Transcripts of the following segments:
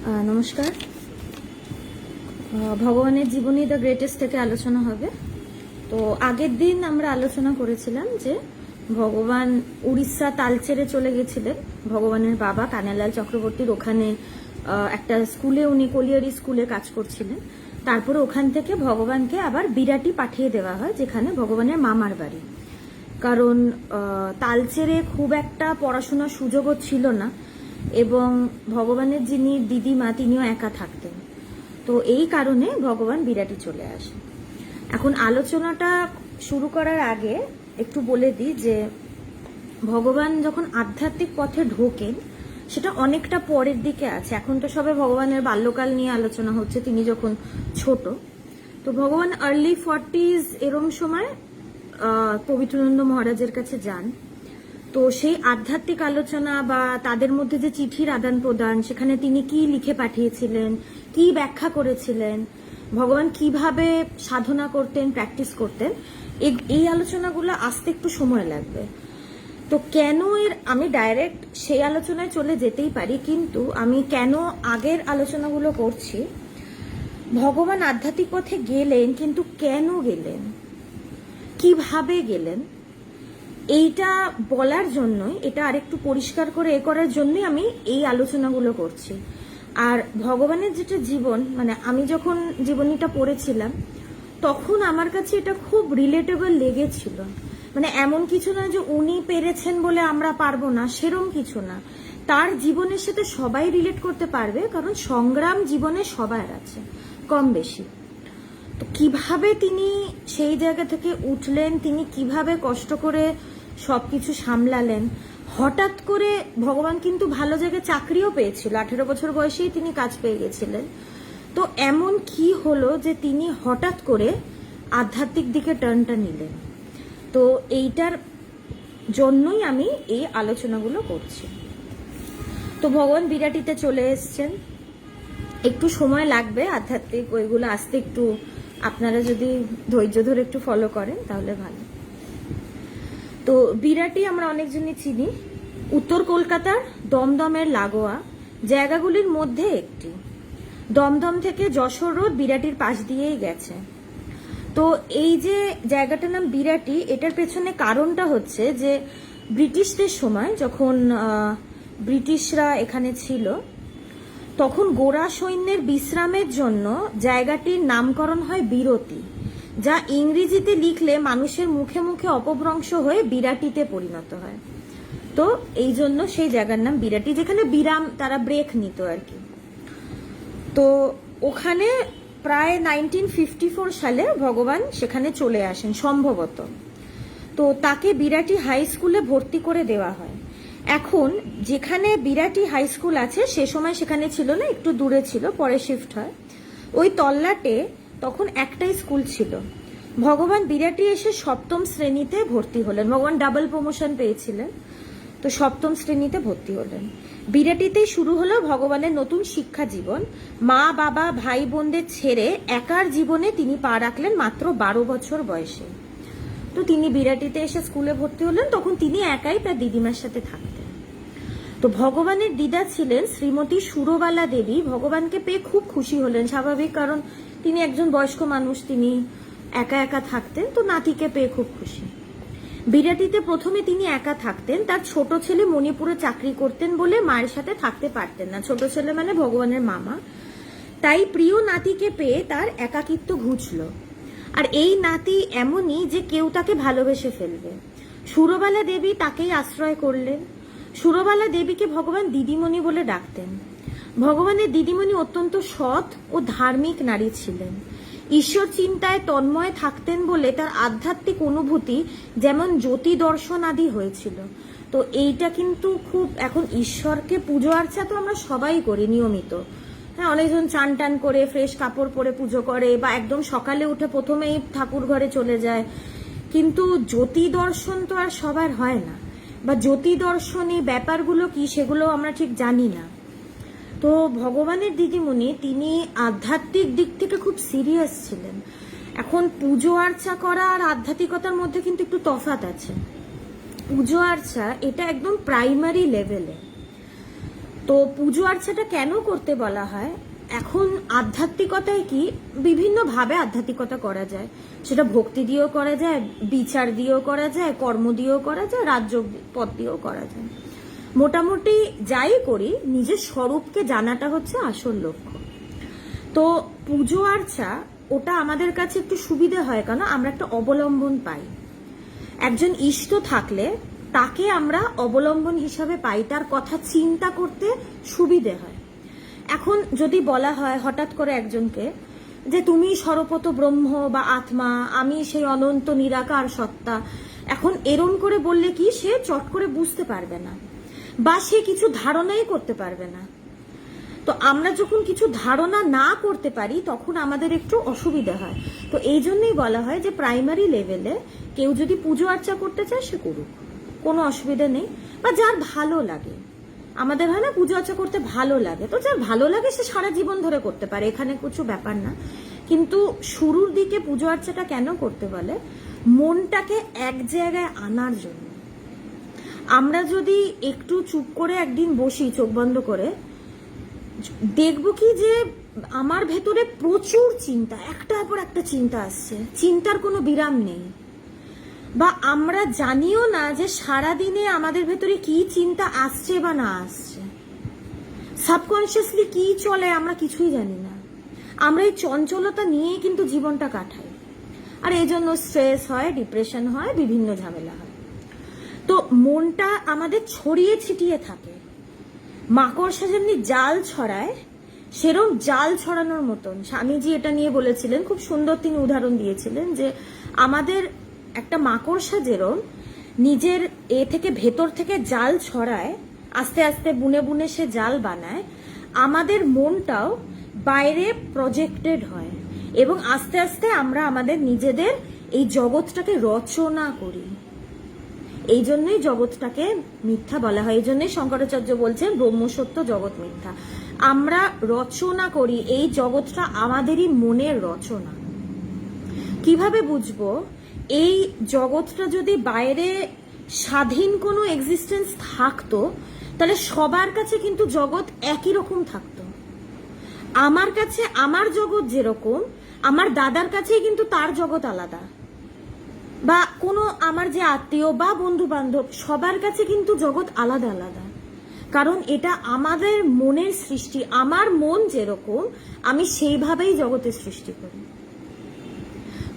নমস্কার। ভগবানের জীবনী দ্য গ্রেটেস্ট থেকে আলোচনা হবে। তো আগের দিন আমরা আলোচনা করেছিলাম যে ভগবান উড়িষ্যা তালচেরে চলে গেছিলেন। ভগবানের বাবা কানাইলাল চক্রবর্তীর ওখানে একটা স্কুলে, উনি কলিয়ারি স্কুলে কাজ করছিলেন। তারপরে ওখান থেকে ভগবানকে আবার বিরাটি পাঠিয়ে দেওয়া হয়, যেখানে ভগবানের মামার বাড়ি। কারণ তালচেরে খুব একটা পড়াশোনার সুযোগও ছিল না, এবং ভগবানের যিনি দিদিমা তিনিও একা থাকতেন। তো এই কারণে ভগবান বিরাটি চলে আসে। এখন আলোচনাটা শুরু করার আগে একটু বলে দিই যে ভগবান যখন আধ্যাত্মিক পথে ঢোকেন সেটা অনেকটা পরের দিকে আছে। এখন তো সবে ভগবানের বাল্যকাল নিয়ে আলোচনা হচ্ছে, তিনি যখন ছোট। তো ভগবান আর্লি 40s এরম সময় পবিত্রানন্দ মহারাজের কাছে যান। তো সেই আধ্যাত্মিক আলোচনা বা তাদের মধ্যে যে চিঠির আদান প্রদান, সেখানে তিনি কি লিখে পাঠিয়েছিলেন, কি ব্যাখ্যা করেছিলেন, ভগবান কিভাবে সাধনা করতেন, প্র্যাকটিস করতেন, এই আলোচনাগুলো আসতে একটু সময় লাগবে। তো কেন আমি ডাইরেক্ট সেই আলোচনায় চলে যেতেই পারি, কিন্তু আমি কেন আগের আলোচনাগুলো করছি। ভগবান আধ্যাত্মিক পথে গেলেন, কিন্তু কেন গেলেন, কিভাবে গেলেন, এইটা বলার জন্যই, এটা আরেকটু পরিষ্কার করে করার জন্যই আমি এই আলোচনাগুলো করছি। আর ভগবানের যেটা জীবন, মানে আমি যখন জীবনীটা পড়েছিলাম তখন আমার কাছে এটা খুব রিলেটেবল লেগেছিল। মানে এমন কিছু না যে উনি পেরেছেন বলে আমরা পারবো না, সেরম কিছু না। তার জীবনের সাথে সবাই রিলেট করতে পারবে, কারণ সংগ্রাম জীবনে সবার আছে কম বেশি। তো কিভাবে তিনি সেই জায়গা থেকে উঠলেন, তিনি কিভাবে কষ্ট করে সবকিছু সামলালেন। হঠাৎ করে ভগবান কিন্তু ভালো জায়গায় চাকরিও পেয়েছিল, 18 বছর বয়সেই তিনি কাজ পেয়ে গেছিলেন। তো এমন কি হলো যে তিনি হঠাৎ করে আধ্যাত্মিক দিকে টার্নটা নিলেন। তো এইটার জন্যই আমি এই আলোচনাগুলো করছি। তো ভগবান বিরাটিতে চলে এসছেন, একটু সময় লাগবে আধ্যাত্মিক ওইগুলো আসতে, একটু আপনারা যদি ধৈর্য ধরে একটু ফলো করেন তাহলে ভালো। তো বিরাটি আমরা অনেকজনই চিনি, উত্তর কলকাতার দমদমের লাগোয়া জায়গাগুলির মধ্যে একটি। দমদম থেকে যশোর রোড বিরাটির পাশ দিয়েই গেছে। তো এই যে জায়গাটার নাম বিরাটি, এটার পেছনে কারণটা হচ্ছে যে ব্রিটিশদের সময় যখন ব্রিটিশরা এখানে ছিল, তখন গোরা সৈন্যের বিশ্রামের জন্য জায়গাটির নামকরণ হয় বিরতি, যা ইংরেজিতে লিখলে মানুষের মুখে মুখে অপভ্রংশ হয়ে বিরাটিতে পরিণত হয়। তো এই জন্য সেই জায়গার নাম বিরাটি, যেখানে বিরাম, তারা ব্রেক নিত আর কি। তো ওখানে প্রায় 1954 সালে ভগবান সেখানে চলে আসেন সম্ভবত। তো তাকে বিরাটি হাই স্কুলে ভর্তি করে দেওয়া হয়। এখন যেখানে বিরাটি হাই স্কুল আছে সে সময় সেখানে ছিল না, একটু দূরে ছিল, পরে শিফট হয়। ওই তল্লাটে তখন একটাই স্কুল ছিল। ভগবান বিরাটি এসে 7ম শ্রেণীতে ভর্তি হলেন। ভগবান ডাবল প্রমোশন পেয়েছিলেন, তো 7ম শ্রেণীতে ভর্তি হলেন। বিরাটিতেই শুরু হলো ভগবানের নতুন শিক্ষা জীবন। মা বাবা ভাই বোনদের ছেড়ে একার জীবনে তিনি পা রাখলেন মাত্র 12 বছর বয়সে। তো তিনি বিরাটিতে এসে স্কুলে ভর্তি হলেন, তখন তিনি একাই তার দিদিমার সাথে থাকতেন। তো ভগবানের দিদা ছিলেন শ্রীমতী সুরবালা দেবী। ভগবানকে পেয়ে খুব খুশি হলেন, স্বাভাবিক, কারণ তিনি একজন বয়স্ক মানুষ, তিনি একা একা থাকতেন। তো নাতিকে পেয়ে খুব খুশি। বিরাটিতে প্রথমে তিনি একা থাকতেন, তার ছোট ছেলে মণিপুরে চাকরি করতেন বলে মায়ের সাথে থাকতে পারতেন না। ছোট ছেলে মানে ভগবানের মামা। তাই প্রিয় নাতিকে পেয়ে তার একাকিত্ব ঘুচল। আর এই নাতি এমনই যে কেউ তাকে ভালোবেসে ফেলবে। সুরবালা দেবী তাকেই আশ্রয় করলেন। সুরবালা দেবীকে ভগবান দিদিমণি বলে ডাকতেন। ভগবানের দিদিমণি অত্যন্ত সৎ ও ধার্মিক নারী ছিলেন। ঈশ্বর চিন্তায় তন্ময় থাকতেন বলে তার আধ্যাত্মিক অনুভূতি যেমন জ্যোতি দর্শন আদি হয়েছিল। তো এইটা কিন্তু খুব, এখন ঈশ্বরকে পুজো আর্চা তো আমরা সবাই করি নিয়মিত। হ্যাঁ, অনেকজন চান টান করে ফ্রেশ কাপড় পরে পুজো করে, বা একদম সকালে উঠে প্রথমেই ঠাকুর ঘরে চলে যায়। কিন্তু জ্যোতি দর্শন তো আর সবার হয় না, বা জ্যোতি দর্শনী ব্যাপারগুলো কি সেগুলো আমরা ঠিক জানি না। তো ভগবানের দিদিমণি তিনি আধ্যাত্মিক দিক থেকে খুব সিরিয়াস ছিলেন। এখন পুজো আর্চা করা আর আধ্যাত্মিকতার মধ্যে কিন্তু একটু তফাৎ আছে। পুজো আর্চা এটা একদম প্রাইমারি লেভেলে। তো পুজো আর্চাটা কেন করতে বলা হয়? এখন আধ্যাত্মিকতায় কি বিভিন্নভাবে আধ্যাত্মিকতা করা যায়, সেটা ভক্তি দিয়েও করা যায়, বিচার দিয়েও করা যায়, কর্ম দিয়েও করা যায়, রাজ্য পথ দিয়েও করা যায়। মোটামুটি যাই করি নিজের স্বরূপকে জানাটা হচ্ছে আসল লক্ষ্য। তো পুজো আর্চা ওটা আমাদের কাছে একটু সুবিধা হয়, কেন আমরা একটা অবলম্বন পাই। একজন ইষ্ট থাকলে তাকে আমরা অবলম্বন হিসাবে পাই, তার কথা চিন্তা করতে সুবিধে হয়। এখন যদি বলা হয় হঠাৎ করে একজনকে যে তুমি সর্বত ব্রহ্ম বা আত্মা, আমি সেই অনন্ত নিরাকার সত্তা, এখন এরম করে বললে কি সে চট করে বুঝতে পারবে না, বা সে কিছু ধারণাই করতে পারবে না। তো আমরা যখন কিছু ধারণা না করতে পারি তখন আমাদের একটু অসুবিধা হয়। তো এই জন্যই বলা হয় যে প্রাইমারি লেভেলে কেউ যদি পুজো আর্চা করতে চায় সে করুক, কোনো অসুবিধা নেই। বা যার ভালো লাগে, আমাদের হয় না পুজো আর্চা করতে ভালো লাগে, তো যার ভালো লাগে সে সারা জীবন ধরে করতে পারে, এখানে কিছু ব্যাপার না। কিন্তু শুরুর দিকে পুজো আর্চাটা কেন করতে বলে? মনটাকে এক জায়গায় আনার জন্য। আমরা যদি একটু চুপ করে একদিন বসি চোখ বন্ধ করে, দেখবো কি যে আমার ভেতরে প্রচুর চিন্তা, একটার পর একটা চিন্তা আসছে, চিন্তার কোনো বিরাম নেই। বা আমরা জানিও না যে সারাদিনে আমাদের ভেতরে কি চিন্তা আসছে বা না আসছে, সাবকনসিয়াসলি কি চলে আমরা কিছুই জানি না। আমরা এই চঞ্চলতা নিয়েই কিন্তু জীবনটা কাটাই, আর এই জন্য স্ট্রেস হয়, ডিপ্রেশন হয়, বিভিন্ন ঝামেলা হয়। তো মনটা আমাদের ছড়িয়ে ছিটিয়ে থাকে, মাকড়সা যেমনি জাল ছড়ায় সেরকম জাল ছড়ানোর মতন। স্বামীজি এটা নিয়ে বলেছিলেন, খুব সুন্দর তিনি উদাহরণ দিয়েছিলেন যে আমাদের একটা মাকড়সা যেরকম নিজের থেকে ভেতর থেকে জাল ছড়ায়, আস্তে আস্তে বুনে বুনে সে জাল বানায়, আমাদের মনটাও বাইরে প্রজেক্টেড হয় এবং আস্তে আস্তে আমরা আমাদের নিজেদের এই জগৎটাকে রচনা করি। এই জন্যই জগৎটাকে মিথ্যা বলা হয়, এই জন্যই শঙ্করাচার্য বলছেন ব্রহ্মসত্য জগৎ মিথ্যা। আমরা রচনা করি, এই জগৎটা আমাদেরই মনের রচনা। কিভাবে বুঝবো? এই জগৎটা যদি বাইরে স্বাধীন কোনো এক্সিস্টেন্স থাকতো তাহলে সবার কাছে কিন্তু জগৎ একই রকম থাকতো। আমার কাছে আমার জগৎ যেরকম, আমার দাদার কাছেই কিন্তু তার জগৎ আলাদা, বা কোনো আমার যে আত্মীয় বা বন্ধু বান্ধব সবার কাছে কিন্তু জগৎ আলাদা আলাদা। কারণ এটা আমাদের মনের সৃষ্টি, আমার মন যেরকম আমি সেইভাবেই জগতের সৃষ্টি করি।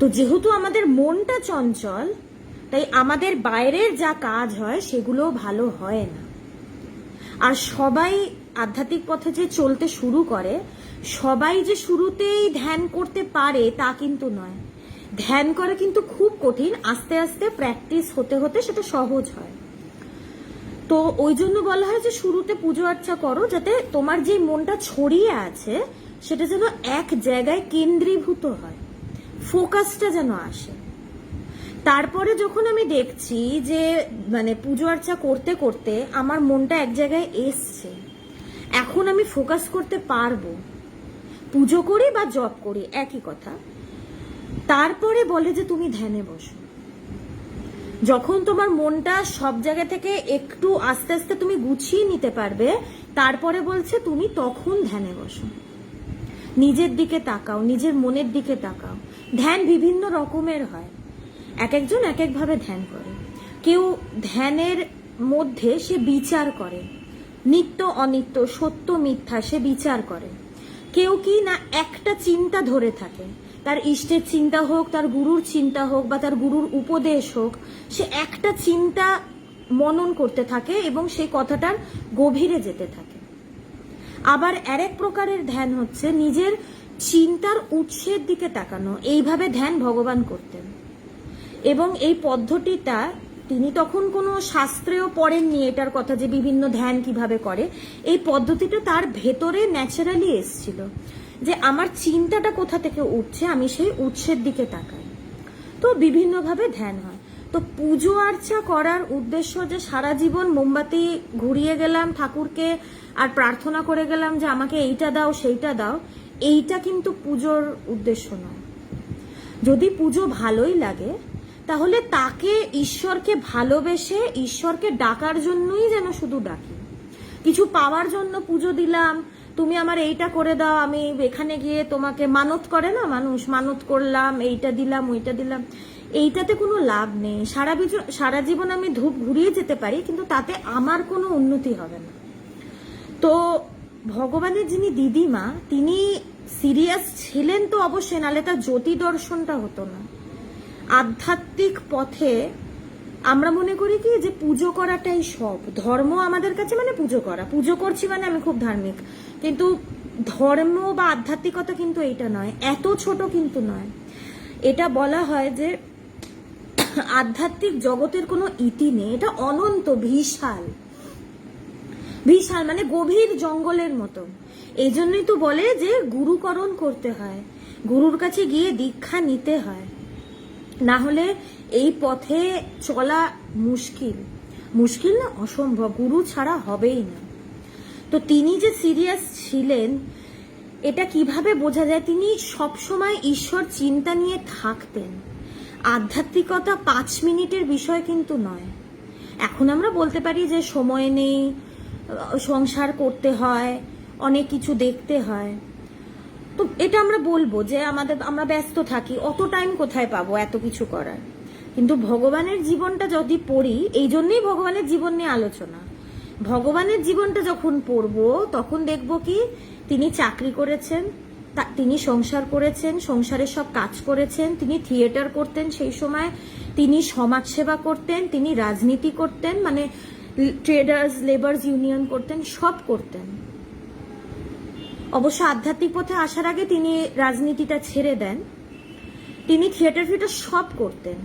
তো যেহেতু আমাদের মনটা চঞ্চল, তাই আমাদের বাইরের যা কাজ হয় সেগুলো ভালো হয় না। আর সবাই আধ্যাত্মিক পথে যে চলতে শুরু করে, সবাই যে শুরুতেই ধ্যান করতে পারে তা কিন্তু নয়। ধ্যান করা কিন্তু খুব কঠিন, আস্তে আস্তে প্র্যাকটিস হতে হতে সেটা সহজ হয়। তো ওই জন্য বলা হয় যে শুরুতে পুজো আর্চা করো, যাতে তোমার যে মনটা ছড়িয়ে আছে সেটা যেন এক জায়গায় কেন্দ্রীভূত হয়, ফোকাসটা যেন আসে। তারপরে যখন আমি দেখছি যে মানে পুজো আর্চা করতে করতে আমার মনটা এক জায়গায় এসছে, এখন আমি ফোকাস করতে পারবো, পুজো করি বা জপ করি একই কথা, তারপরে বলে যে তুমি ধ্যানে বসো। যখন তোমার মনটা সব জায়গা থেকে একটু আস্তে আস্তে তুমি গুছিয়ে নিতে পারবে, তারপরে বলছে তুমি তখন ধ্যানে বসো। নিজের দিকে তাকাও, নিজের মনের দিকে তাকাও। ধ্যান বিভিন্ন রকমের হয়, এক একজন এক একভাবে ধ্যান করে। কেউ ধ্যানের মধ্যে সে বিচার করে, নিত্য অনিত্য, সত্য মিথ্যা সে বিচার করে। কেউ কি না একটা চিন্তা ধরে থাকে, তার ইষ্টের চিন্তা হোক, তার গুরুর চিন্তা হোক, বা তার গুরুর উপদেশ হোক, সে একটা চিন্তা মনন করতে থাকে এবং সেই কথাটার গভীরে যেতে থাকে। আবার আরেক প্রকারের ধ্যান হচ্ছে নিজের চিন্তার উৎসের দিকে তাকানো, এইভাবে ধ্যান ভগবান করতেন। এবং এই পদ্ধতিটা তিনি তখন কোনো শাস্ত্রেও পড়েননি এটার কথা যে বিভিন্ন ধ্যান কিভাবে করে। এই পদ্ধতিটা তার ভেতরে ন্যাচারালি এসেছিল, যে আমার চিন্তাটা কোথা থেকে উঠছে আমি সেই উৎসের দিকে তাকাই। তো বিভিন্নভাবে ধ্যান হয়। তো পুজো আর্চা করার উদ্দেশ্য যে সারা জীবন মোমবাতি ঘুরিয়ে গেলাম ঠাকুরকে আর প্রার্থনা করে গেলাম যে আমাকে এইটা দাও সেইটা দাও, এইটা কিন্তু পুজোর উদ্দেশ্য নয়। যদি পুজো ভালোই লাগে তাহলে তাকে, ঈশ্বরকে ভালোবেসে ঈশ্বরকে ডাকার জন্যই যেন শুধু ডাকি। কিছু পাওয়ার জন্য পুজো দিলাম, তুমি আমার এইটা করে দাও, আমি এখানে গিয়ে তোমাকে মানত করে না মানুষ, মানত করলাম, এইটা দিলাম ওইটা দিলাম, এইটাতে কোনো লাভ নেই। সারা জীবন আমি ধূপ ঘুরিয়ে যেতে পারি, কিন্তু তাতে আমার কোনো উন্নতি হবে না। তো ভগবানের যিনি দিদিমা, তিনি সিরিয়াস ছিলেন তো অবশ্যই, নাহলে তার জ্যোতি দর্শনটা হতো না। আধ্যাত্মিক পথে আমরা মনে করি কি যে পুজো করাটাই সব, ধর্ম আমাদের কাছে মানে পুজো করা, পুজো করছি মানে আমি খুব ধার্মিক, কিন্তু ধর্ম বা আধ্যাত্মিকতা কিন্তু এইটা নয়, এত ছোট কিন্তু নয়। এটা বলা হয় যে আধ্যাত্মিক জগতের কোনো ইতি নেই, এটা অনন্ত, বিশাল বিশাল, মানে গভীর জঙ্গলের মতো। এই জন্যই তো বলে যে গুরুকরণ করতে হয়, গুরুর কাছে গিয়ে দীক্ষা নিতে হয়, না হলে এই পথে চলা মুশকিল, মুশকিল না অসম্ভব, গুরু ছাড়া হবেই না। তো তিনি যে সিরিয়াস ছিলেন এটা কিভাবে বোঝা যায়, তিনি সবসময় ঈশ্বর চিন্তা নিয়ে থাকতেন। আধ্যাত্মিকতা 5 মিনিটের বিষয় কিন্তু নয়। এখন আমরা বলতে পারি যে সময় নেই, সংসার করতে হয়, অনেক কিছু দেখতে হয়, তো এটা আমরা বলবো যে আমরা ব্যস্ত থাকি, অত টাইম কোথায় পাবো এত কিছু করার। কিন্তু ভগবানের জীবনটা যদি পড়ি, এই জন্যই ভগবানের জীবন নিয়ে আলোচনা, ভগবানের জীবনটা যখন পড়বো তখন দেখবো কি তিনি চাকরি করেছেন, তিনি সংসার করেছেন, সংসারের সব কাজ করেছেন, তিনি থিয়েটার করতেন, সেই সময় তিনি সমাজসেবা করতেন, তিনি রাজনীতি করতেন, মানে ট্রেডার্স লেবার্স ইউনিয়ন করতেন, সব করতেন। অবশ্য আধ্যাত্মিক পথে আসার আগে তিনি রাজনীতিটা ছেড়ে দেন, তিনি থিয়েটার ফিয়েটার সব করতেন,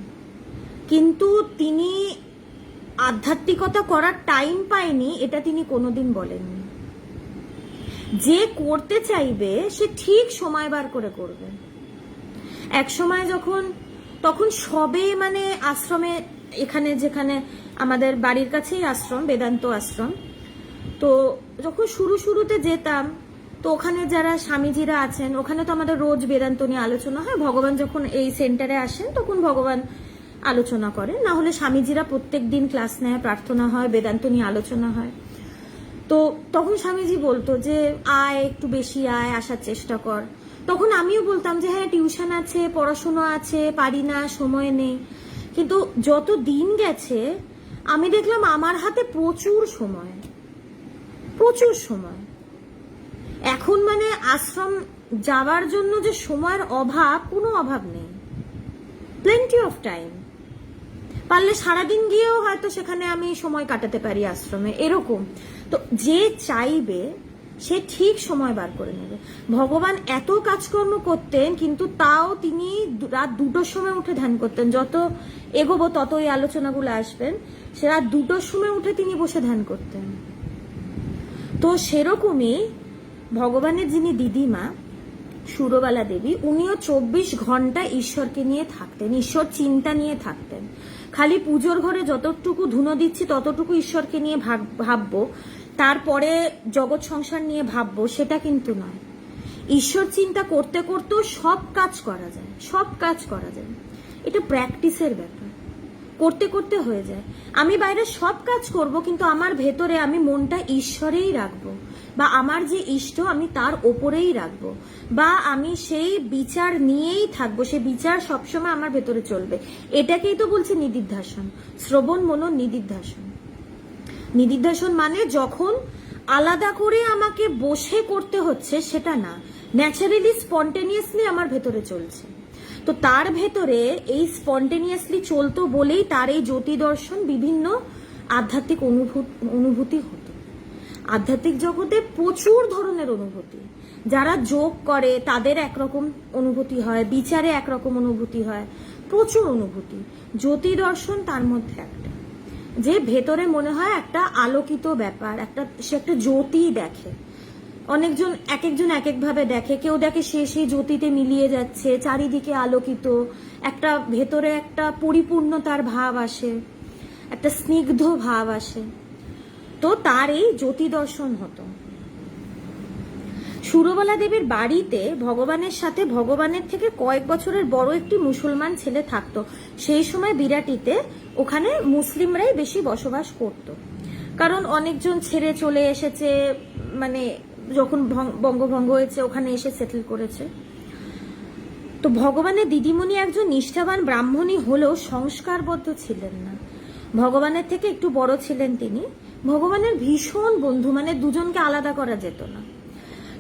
কিন্তু তিনি আধ্যাত্মিকতা করার টাইম পায়নি এটা তিনি কোনোদিন বলেননি। যে করতে চাইবে সে ঠিক সময় বার করে করবে। এক সময় তখন সবে মানে আশ্রমে, এখানে যেখানে আমাদের বাড়ির কাছেই আশ্রম, বেদান্ত আশ্রম, তো যখন শুরুতে যেতাম তো ওখানে যারা স্বামীজিরা আছেন, ওখানে তো আমাদের রোজ বেদান্ত নিয়ে আলোচনা হয়, ভগবান যখন এই সেন্টারে আসেন তখন ভগবান আলোচনা করেন, না হলে স্বামীজিরা প্রত্যেক দিন ক্লাস নেয়, প্রার্থনা হয়, বেদান্ত নিয়ে আলোচনা হয়। তো তখন স্বামীজি বলতো যে আয়, একটু বেশি আয়, আসার চেষ্টা কর। তখন আমিও বলতাম যে হ্যাঁ টিউশন আছে, পড়াশোনা আছে, পারি না, সময় নেই। কিন্তু যত দিন গেছে আমি দেখলাম আমার হাতে প্রচুর সময়, প্রচুর সময়। এখন মানে আশ্রম যাওয়ার জন্য যে সময়ের অভাব, কোনো অভাব নেই, প্লেন্টি অফ টাইম। পারলে সারাদিন গিয়েও হয়তো সেখানে আমি সময় কাটাতে পারি আশ্রমে, এরকম। তো যে চাইবে সে ঠিক সময় বার করে নেবে। ভগবান এত কাজকর্ম করতেন, কিন্তু তাও তিনি রাত 2টোর সময় উঠে ধ্যান করতেন। যত এগোবো তত এই আলোচনাগুলো আসবেন, সে রাত 2টোর সময় উঠে তিনি বসে ধ্যান করতেন। তো সেরকমই ভগবানের যিনি দিদিমা সুরবালা দেবী, উনিও 24 ঘন্টা ঈশ্বরকে নিয়ে থাকতেন, ঈশ্বর চিন্তা নিয়ে থাকতেন। খালি পুজোর ঘরে যতটুকু ধুনো দিচ্ছি ততটুকু ঈশ্বরকে নিয়ে ভাববো, তারপরে জগৎ সংসার নিয়ে ভাববো, সেটা কিন্তু নয়। ঈশ্বর চিন্তা করতে করতেও সব কাজ করা যায়, সব কাজ করা যায়। এটা প্র্যাকটিসের ব্যাপার, করতে করতে হয়ে যায়। আমি বাইরে সব কাজ করব, কিন্তু আমার ভেতরে আমি মনটা ঈশ্বরেই রাখবো, বা আমার যে ইষ্ট আমি তার ওপরেই রাখবো, বা আমি সেই বিচার নিয়েই থাকবো, সেই বিচার সবসময় আমার ভেতরে চলবে। এটাকেই তো বলছে নিদিধ্যাসন, শ্রবণ মনন নিদিধ্যাসন। নিদিধ্যাসন মানে যখন আলাদা করে আমাকে বসে করতে হচ্ছে সেটা না, ন্যাচারালি স্পন্টেনিয়াসলি আমার ভেতরে চলছে। তো তার ভেতরে এই স্পন্টেনিয়াসলি চলতো বলেই তার এই জ্যোতি দর্শন, বিভিন্ন আধ্যাত্মিক অনুভূতি হতো। আধ্যাত্মিক জগতে প্রচুর ধরনের অনুভূতি, যারা যোগ করে তাদের একরকম অনুভূতি হয়, বিচারে একরকম অনুভূতি হয়, প্রচুর অনুভূতি। জ্যোতি দর্শন তার মধ্যে একটা, যে ভেতরে মনে হয় একটা আলোকিত ব্যাপার, সে একটা জ্যোতি দেখে। অনেকজন এক একভাবে দেখে, কেউ দেখে সে সেই জ্যোতিতে মিলিয়ে যাচ্ছে, চারিদিকে আলোকিত, একটা ভেতরে একটা পরিপূর্ণতার ভাব আসে, একটা স্নিগ্ধ ভাব আসে। তো তার এই জ্যোতি দর্শন হতো। সুরবালা দেবীর বাড়িতে ভগবানের সাথে ভগবানের থেকে কয়েক বছরের বড় একটি মুসলমান ছেলে থাকতো। সেই সময় বিরাটিতে ওখানে মুসলিমরাই বেশি বসবাস করত। কারণ অনেকজন ছেড়ে চলে এসেছে, মানে যখন বঙ্গভঙ্গ হয়েছে ওখানে এসে সেটেল করেছে। তো ভগবানের দিদিমণি একজন নিষ্ঠাবান ব্রাহ্মণী হলেও সংস্কারবদ্ধ ছিলেন না। ভগবানের থেকে একটু বড় ছিলেন তিনি। ভগবানের ভীষণ বন্ধু, মানে দুজনকে আলাদা করা যেত না।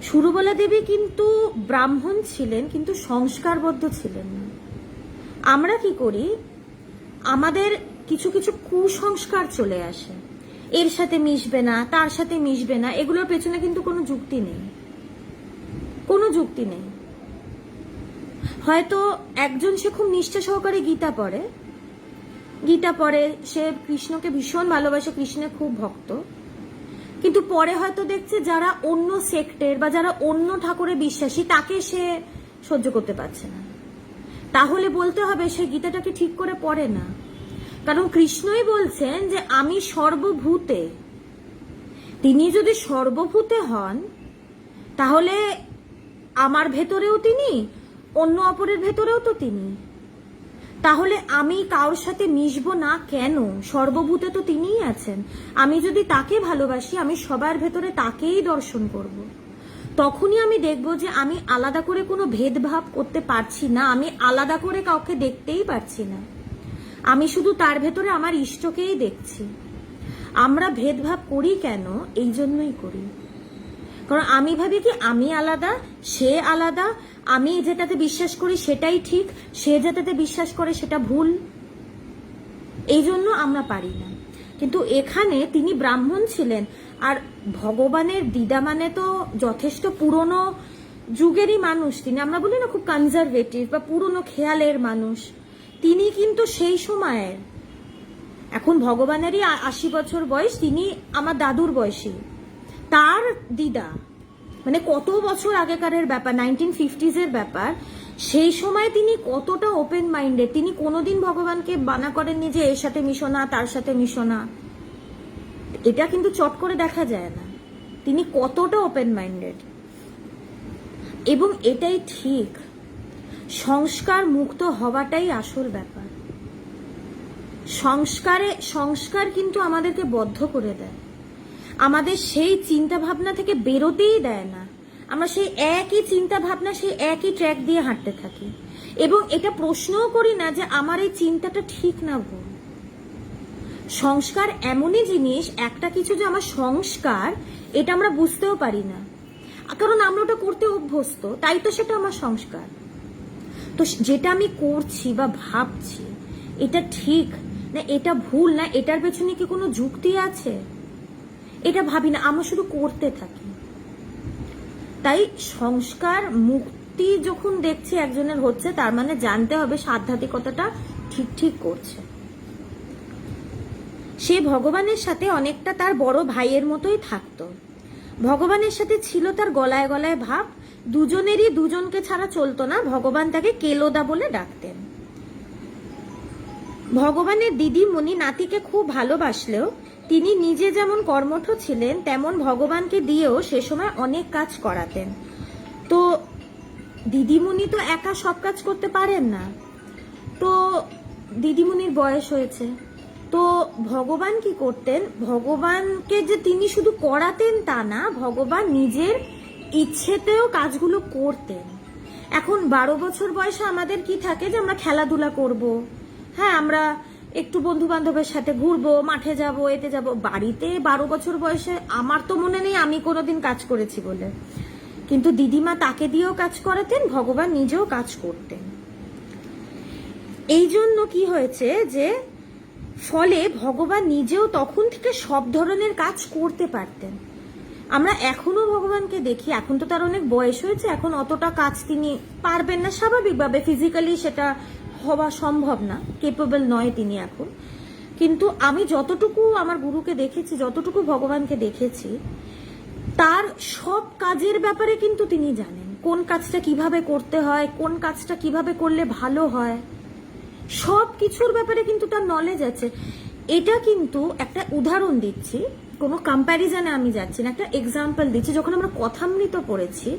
সুরবালা দেবী কিন্তু ব্রাহ্মণ ছিলেন, কিন্তু সংস্কারবদ্ধ ছিলেন না। আমরা কি করি, আমাদের কিছু কিছু কুসংস্কার চলে আসে, এর সাথে মিশবে না, তার সাথে মিশবে না, এগুলোর পেছনে কিন্তু কোনো যুক্তি নেই, কোনো যুক্তি নেই। হয়তো একজন সে খুব নিষ্ঠা সহকারে গীতা পড়ে, সে কৃষ্ণকে ভীষণ ভালোবাসে, কৃষ্ণের খুব ভক্ত, কিন্তু পরে হয়তো দেখছে যারা অন্য সেক্টের বা যারা অন্য ঠাকুরে বিশ্বাসী তাকে সে সহ্য করতে পারছে না। তাহলে বলতে হবে সে গীতাটাকে ঠিক করে পড়ে না। কারণ কৃষ্ণই বলছেন যে আমি সর্বভূতে, তিনি যদি সর্বভূতে হন তাহলে আমার ভেতরেও তিনি, অন্য অপরের ভেতরেও তো তিনি। তাহলে আমি কারোর সাথে মিশবো না কেন? সর্বভূতে তো তিনিই আছেন। আমি যদি তাকে ভালোবাসি, আমি সবার ভেতরে তাকেই দর্শন করব। তখনই আমি দেখব যে আমি আলাদা করে কোনো ভেদভাব করতে পারছি না, আমি আলাদা করে কাউকে দেখতেই পারছি না, আমি শুধু তার ভেতরে আমার ইষ্টকেই দেখছি। আমরা ভেদভাব করি কেন? এই জন্যই করি, কারণ আমি ভাবি কি আমি আলাদা, সে আলাদা, আমি যেটাতে বিশ্বাস করি সেটাই ঠিক, সে যেটাতে বিশ্বাস করে সেটা ভুল। এই জন্য আমরা পারি না। কিন্তু এখানে তিনি ব্রাহ্মণ ছিলেন, আর ভগবানের দিদা মানে তো যথেষ্ট পুরনো যুগেরই মানুষ তিনি। আমরা বলি না খুব কনজারভেটিভ বা পুরনো খেয়ালের মানুষ, তিনি কিন্তু সেই সময়ের, এখন ভগবানেরই 80 বছর বয়স, তিনি আমার দাদুর বয়সী, তার দিদা, মানে কত বছর আগেকারের ব্যাপার, 1950s ব্যাপার। সেই সময় তিনি কতটা ওপেন মাইন্ডেড, তিনি কোনোদিন ভগবানকে বানা করেননি যে এর সাথে মিশো না, তার সাথে মিশো না। এটা কিন্তু চট করে দেখা যায় না তিনি কতটা ওপেন মাইন্ডেড। এবং এটাই ঠিক, সংস্কার মুক্ত হওয়াটাই আসল ব্যাপার। সংস্কার কিন্তু আমাদেরকে বদ্ধ করে দেয়, আমাদের সেই চিন্তা ভাবনা থেকে বেরোতেই দেয় না। আমরা সেই একই চিন্তা ভাবনা, সেই একই ট্র্যাক দিয়ে হাঁটতে থাকি, এবং এটা প্রশ্নও করি না যে আমার এই চিন্তাটা ঠিক না ভুল। সংস্কার এমনই জিনিস, একটা কিছু যে আমার সংস্কার, এটা আমরা বুঝতেও পারি না, কারণ আমরা ওটা করতে অভ্যস্ত, তাই তো সেটা আমার সংস্কার। তো যেটা আমি করছি বা ভাবছি, এটা ঠিক না এটা ভুল, না এটার পেছনে কি কোনো যুক্তি আছে, এটা ভাবি না, আমরা শুধু করতে থাকি। তাই সংস্কার মুক্তি যখন দেখছি একজনের হচ্ছে, তার মানে জানতে হবে সে আধ্যাত্মিকতাটা ঠিক করছে। সে ভগবানের সাথে অনেকটা তার বড় ভাইয়ের মতোই থাকতো, ভগবানের সাথে ছিল তার গলায় গলায় ভাব, দুজনেরই দুজনকে ছাড়া চলতো না। ভগবান তাকে কেলোদা বলে ডাকতেন। ভগবানের দিদিমণি নাতিকে খুব ভালোবাসলেও তিনি নিজে যেমন কর্মঠ ছিলেন, তেমন ভগবানকে দিয়েও সে সময় অনেক কাজ করাতেন। তো দিদিমণি তো একা সব কাজ করতে পারেন না, তো দিদিমণির বয়স হয়েছে, তো ভগবান কি করতেন, ভগবানকে যে তিনি শুধু করাতেন তা না, ভগবান নিজের ইচ্ছেতেও কাজগুলো করতেন। এখন 12 বছর বয়সে আমাদের কি থাকে যে আমরা খেলাধুলা করব, হ্যাঁ আমরা একটু বন্ধু বান্ধবের সাথে ঘুরবো, মাঠে যাব, এতে যাব। বাড়িতে 12 বছর বয়সে আমার তো মনে নেই আমি কোনোদিন কাজ করেছি বলে, কিন্তু দিদিমা তাকে দিয়েও কাজ করাতেন, ভগবান নিজেও কাজ করতেন। এই জন্য কি হয়েছে যে ফলে ভগবান নিজেও তখন থেকে সব ধরনের কাজ করতে পারতেন। আমরা এখনো ভগবানকে দেখি, এখন তো তার অনেক বয়স হয়েছে, এখন অতটা কাজ তিনি পারবেন না, স্বাভাবিকভাবে ফিজিক্যালি সেটা হওয়া সম্ভব না, কেপেবল নয় তিনি এখন। কিন্তু আমি যতটুকু আমার গুরুকে দেখেছি, যতটুকু ভগবানকে দেখেছি, তার সব কাজের ব্যাপারে কিন্তু তিনি জানেন কোন কাজটা কিভাবে করতে হয়, কোন কাজটা কিভাবে করলে ভালো হয়, সব কিছুর ব্যাপারে কিন্তু তার নলেজ আছে। এটা কিন্তু একটা উদাহরণ দিচ্ছি, কোনো কম্প্যারিজনে আমি যাচ্ছি না, একটা এক্সাম্পল দিচ্ছি। যখন আমরা কথামৃত পড়েছি,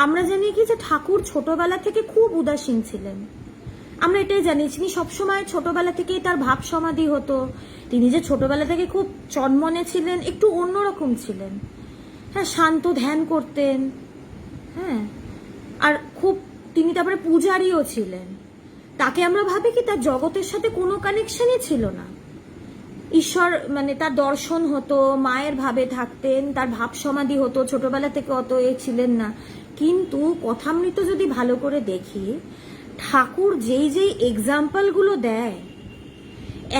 আমরা জানি কি যে ঠাকুর ছোটবেলা থেকে খুব উদাসীন ছিলেন। আমরা এটাই জানি তিনি সবসময় ছোটবেলা থেকেই তার ভাব সমাধি হতো। তিনি যে ছোটবেলা থেকে খুব চনমনে ছিলেন, একটু অন্যরকম ছিলেন, হ্যাঁ, শান্ত ধ্যান করতেন, হ্যাঁ, আর খুব তিনি তারপরে পূজারীও ছিলেন। তাকে আমরা ভাবি কি তার জগতের সাথে কোনো কানেকশনই ছিল না, ঈশ্বর মানে তার দর্শন হতো, মায়ের ভাবে থাকতেন, তার ভাব সমাধি হতো, ছোটবেলা থেকে অত ছিলেন না। কিন্তু কথামৃত যদি ভালো করে দেখি, ঠাকুর যেই যেই এক্সাম্পলগুলো দেয়,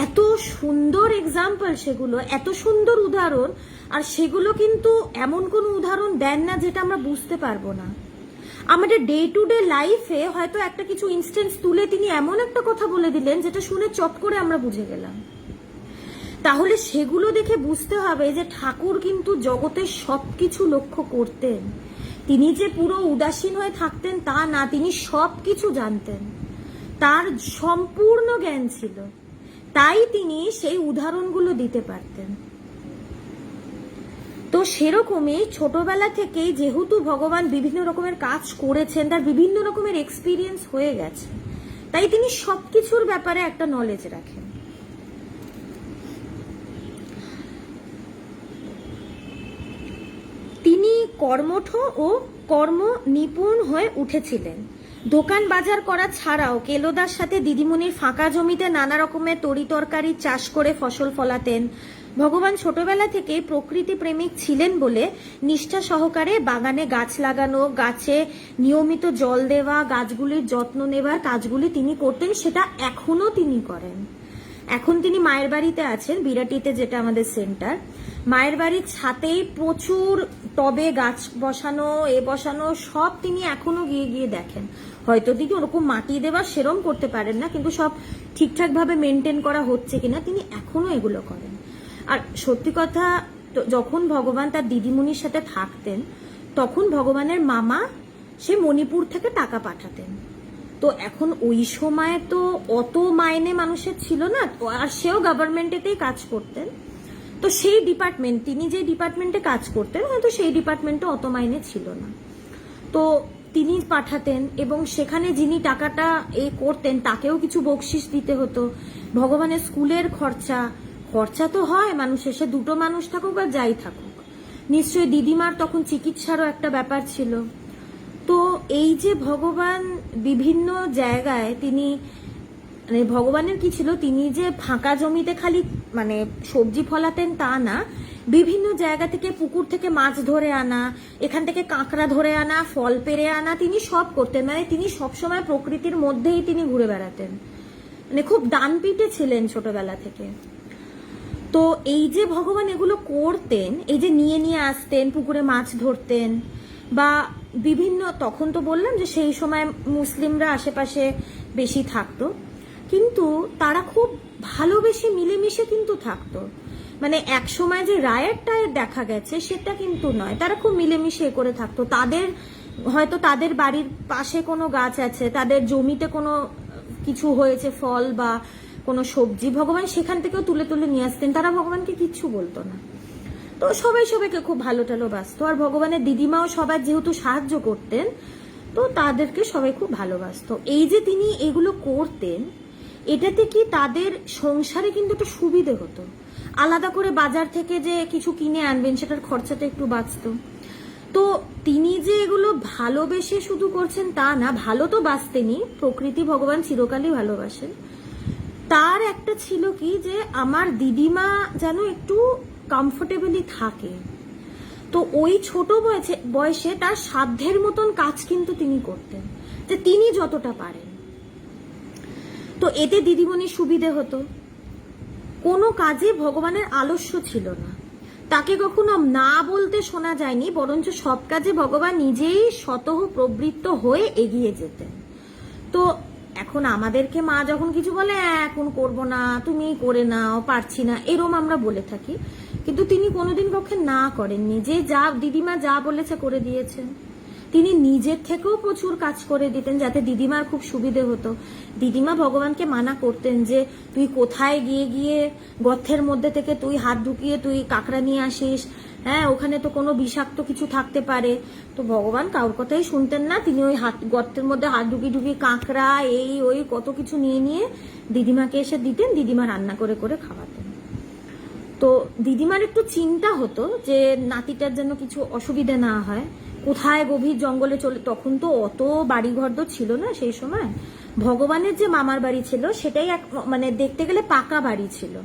এত সুন্দর এক্সাম্পল, সেগুলো এত সুন্দর উদাহরণ, আর সেগুলো কিন্তু এমন কোনো উদাহরণ দেন না যেটা আমরা বুঝতে পারবো না। আমাদের ডে টু ডে লাইফে হয়তো একটা কিছু ইনস্টেন্স তুলে তিনি এমন একটা কথা বলে দিলেন যেটা শুনে চট করে আমরা বুঝে গেলাম। তাহলে সেগুলো দেখে বুঝতে হবে যে ঠাকুর কিন্তু জগতের সবকিছু লক্ষ্য করতেন। তিনি যে পুরো উদাসীন হয়ে থাকতেন তা না, তিনি সবকিছু জানতেন, তার সম্পূর্ণ জ্ঞান ছিল, তাই তিনি সেই উদাহরণগুলো দিতে পারতেন। তো সেরকমই ছোটবেলা থেকেই যেহেতু ভগবান বিভিন্ন রকমের কাজ করেছেন, তার বিভিন্ন রকমের এক্সপিরিয়েন্স হয়ে গেছে, তাই তিনি সবকিছুর ব্যাপারে একটা নলেজ রাখেন। তিনি কর্মঠ ও কর্ম নিপুণ হয়ে উঠেছিলেন। দোকান বাজার করা ছাড়াও কেলোদার সাথে দিদিমণির ফাঁকা জমিতে নানা রকমের তরি তরকারি চাষ করে ফসল ফলাতেন। ভগবান ছোটবেলা থেকে প্রকৃতি প্রেমিক ছিলেন বলে নিষ্ঠা সহকারে বাগানে গাছ লাগানো, গাছে নিয়মিত জল দেওয়া, গাছগুলির যত্ন নেবার কাজগুলি তিনি করতেন, সেটা এখনো তিনি করেন। এখন তিনি মায়ের বাড়িতে আছেন, বিরাটিতে, যেটা আমাদের সেন্টার। মায়ের বাড়ির ছাতেই প্রচুর টবে গাছ বসানো, বসানো সব তিনি এখনো গিয়ে গিয়ে দেখেন। হয়তো তিনি ওরকম মাটি দেওয়া সেরম করতে পারেন না, কিন্তু সব ঠিকঠাক ভাবে মেনটেন করা হচ্ছে কিনা তিনি এখনো এগুলো করেন। আর সত্যি কথা, যখন ভগবান তার দিদিমণির সাথে থাকতেন, তখন ভগবানের মামা সে মণিপুর থেকে টাকা পাঠাতেন। তো এখন ওই সময় তো অত মাইনে মানুষের ছিল না, আর সেও গভর্নমেন্টেতেই কাজ করতেন। তো সেই ডিপার্টমেন্ট, তিনি যে ডিপার্টমেন্টে কাজ করতেন, হয়তো সেই ডিপার্টমেন্টে অত মাইনে ছিল না, তো তিনি পাঠাতেন, এবং সেখানে যিনি টাকাটা করতেন তাকেও কিছু বকশিস দিতে হতো। ভগবানের স্কুলের খরচা তো হয় মানুষের, সে দুটো মানুষ থাকুক আর যাই থাকুক, নিশ্চয়ই দিদিমার তখন চিকিৎসারও একটা ব্যাপার ছিল। তো এই যে ভগবান বিভিন্ন জায়গায় তিনি, মানে ভগবানের কি ছিল, তিনি যে ফাঁকা জমিতে খালি মানে সবজি ফলাতেন তা না, বিভিন্ন জায়গা থেকে, পুকুর থেকে মাছ ধরে আনা, এখান থেকে কাঁকড়া ধরে আনা, ফল পেরে আনা, তিনি সব করতেন। মানে তিনি সবসময় প্রকৃতির মধ্যেই তিনি ঘুরে বেড়াতেন, মানে খুব ডানপিটে ছিলেন ছোটবেলা থেকে। তো এই যে ভগবান এগুলো করতেন, এই যে নিয়ে নিয়ে আসতেন, পুকুরে মাছ ধরতেন, বা বিভিন্ন, তখন তো বললাম যে সেই সময় মুসলিমরা আশেপাশে বেশি থাকতো, কিন্তু তারা খুব ভালোবেসে মিলেমিশে কিন্তু থাকতো। মানে এক সময় যে রায়ের টায়ের দেখা গেছে সেটা কিন্তু নয়, তারা খুব মিলেমিশে করে থাকতো। তাদের হয়তো তাদের বাড়ির পাশে কোনো গাছ আছে, তাদের জমিতে কোনো কিছু হয়েছে, ফল বা কোনো সবজি, ভগবান সেখান থেকেও তুলে তুলে নিয়ে আসতেন, তারা ভগবানকে কিচ্ছু বলতো না। তো সবাই সবাইকে খুব ভালো টালো বাসতো, আর ভগবানের দিদিমাও সবাই যেহেতু সাহায্য করতেন, তো তাদেরকে সবাই খুব ভালোবাসতো। এই যে তিনি এগুলো করতেন, এটাতে কি তাদের সংসারে কিন্তু একটা সুবিধে হতো। আলাদা করে বাজার থেকে যে কিছু কিনে আনবেন, সেটার খরচাটা একটু বাঁচতো। তো তিনি যে এগুলো ভালোবেসে শুধু করছেন তা না, ভালো তো বাঁচতেনি, প্রকৃতি ভগবান চিরকালই ভালোবাসেন। তার একটা ছিল কি, যে আমার দিদিমা যেন একটু কমফোর্টেবলি থাকে। তো ওই ছোট বয়সে তার সাধ্যের মতন কাজ কিন্তু তিনি করতেন, যে তিনি যতটা পারেন। তো এতে দিদিমণির সুবিধে হতো, কোনো কাজে ভগবানের আলস্য ছিল না, তাকে কখনো না বলতে শোনা যায়নি, বরঞ্চ সব কাজে ভগবান নিজেই স্বতঃ প্রবৃত্ত হয়ে এগিয়ে যেতেন। তো এখন আমাদেরকে মা যখন কিছু বলে, এখন করব না, তুমি করে নাও, পারছি না, এরম আমরা বলে থাকি, কিন্তু তিনি কোনোদিন পক্ষে না করেননি। যে যা দিদিমা যা বলেছে করে দিয়েছেন। তিনি নিজের থেকেও প্রচুর কাজ করে দিতেন, যাতে দিদিমার খুব সুবিধে হতো। দিদিমা ভগবানকে মানা করতেন যে তুই কোথায় গিয়ে গিয়ে গর্তের মধ্যে থেকে তুই হাত ঢুকিয়ে তুই কাঁকড়া নিয়ে আসিস, হ্যাঁ, ওখানে তো কোনো বিষাক্ত কিছু থাকতে পারে। তো ভগবান কারোর কথাই শুনতেন না, তিনি ওই গর্তের মধ্যে হাত ঢুকি কাঁকড়া এই ওই কত কিছু নিয়ে নিয়ে দিদিমাকে এসে দিতেন, দিদিমা রান্না করে করে খাওয়াতেন। তো দিদিমার একটু চিন্তা হতো যে নাতিটার যেন কিছু অসুবিধা না হয়, কোথায় গভীর জঙ্গলে চলে, তখন তো অত বাড়িঘর তো ছিল না সেই সময়। ভগবানের যে মামার বাড়ি ছিল সেটাই মানে দেখতে গেলে পাকা বাড়ি ছিল,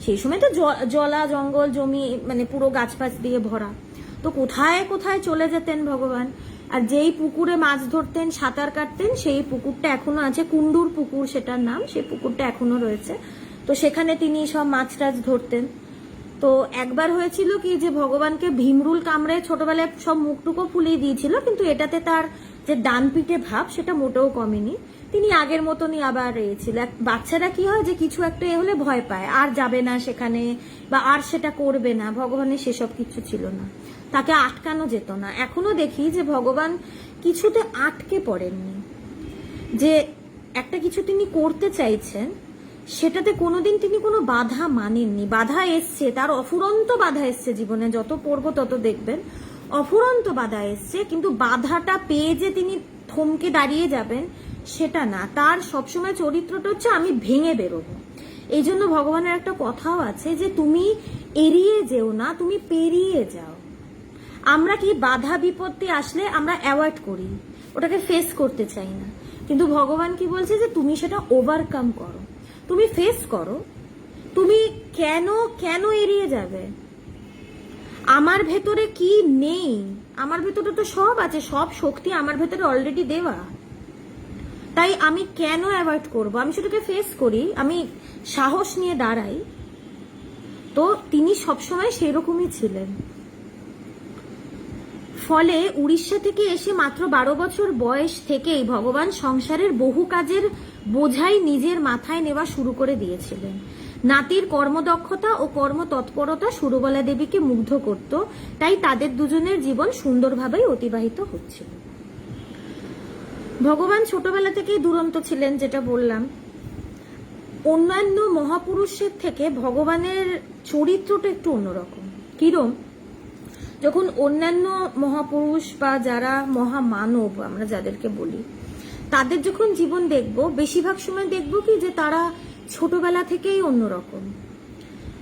সেই সময় তো জলা জঙ্গল জমি মানে পুরো গাছপাছ দিয়ে ভরা। তো কোথায় কোথায় চলে যেতেন ভগবান। আর যেই পুকুরে মাছ ধরতেন, সাঁতার কাটতেন, সেই পুকুরটা এখনো আছে, কুন্ডুর পুকুর সেটার নাম, সেই পুকুরটা এখনো রয়েছে। তো সেখানে তিনি সব মাছ টাছ ধরতেন। তো একবার হয়েছিল কি যে ভগবানকে ভীমরুল কামড়ে ছোটবেলায় সব মুখটুকু ফুলিয়ে দিয়েছিল, কিন্তু এটাতে তার যে ডান পিঠে ভাব সেটা মোটেও কমেনি, তিনি আগের মতনই আবার রয়েছিল। বাচ্চারা কি হয় যে কিছু একটা হলে ভয় পায়, আর যাবে না সেখানে বা আর সেটা করবে না, ভগবানের সেসব কিছু ছিল না, তাকে আটকানো যেত না। এখনো দেখি যে ভগবান কিছুতে আটকে পড়েননি, যে একটা কিছু তিনি করতে চাইছেন সেটাতে কোনোদিন তিনি কোনো বাধা মানেননি। বাধা এসছে, তার অফুরন্ত বাধা এসছে জীবনে, যত পড়বো তত দেখবেন অফুরন্ত বাধা এসছে, কিন্তু বাধাটা পেয়ে যে তিনি থমকে দাঁড়িয়ে যাবেন সেটা না। তার সবসময় চরিত্রটা হচ্ছে আমি ভেঙে বেরোবো। এই জন্য ভগবানের একটা কথাও আছে যে তুমি এড়িয়ে যেও না, তুমি পেরিয়ে যাও। আমরা কি বাধা বিপত্তি আসলে আমরা অ্যাভয়েড করি, ওটাকে ফেস করতে চাই না, কিন্তু ভগবান কি বলছে যে তুমি সেটা ওভারকাম করো, তুমি ফেস করো। তুমি কেন কেন এড়িয়ে যাবে? আমার ভেতরে কি নেই? আমার ভেতরে তো সব আছে, সব শক্তি আমার ভেতরে অলরেডি দেওয়া, তাই আমি কেন অ্যাভয়েড করব? আমি সেটাকে ফেস করি, আমি সাহস নিয়ে দাঁড়াই। তো তিনি সবসময় সেরকমই ছিলেন। ফলে উড়িষ্যা থেকে এসে মাত্র 12 বছর বয়স থেকেই ভগবান সংসারের বহু কাজের বোঝাই নিজের মাথায় নেওয়া শুরু করে দিয়েছিলেন। নাতির কর্মদক্ষতা ও কর্মতৎপরতা সুরবালা দেবীকে মুগ্ধ করত, তাই তাদের দুজনের জীবন সুন্দরভাবেই অতিবাহিত হচ্ছিল। ভগবান ছোটবেলা থেকেই দুরন্ত ছিলেন, যেটা বললাম। অন্যান্য মহাপুরুষের থেকে ভগবানের চরিত্রটা একটু অন্যরকম। কিরম? যখন অন্যান্য মহাপুরুষ বা যারা মহামানব আমরা যাদেরকে বলি, তাদের যখন জীবন দেখব, বেশিরভাগ সময় দেখব কি যে তারা ছোটবেলা থেকেই অন্যরকম,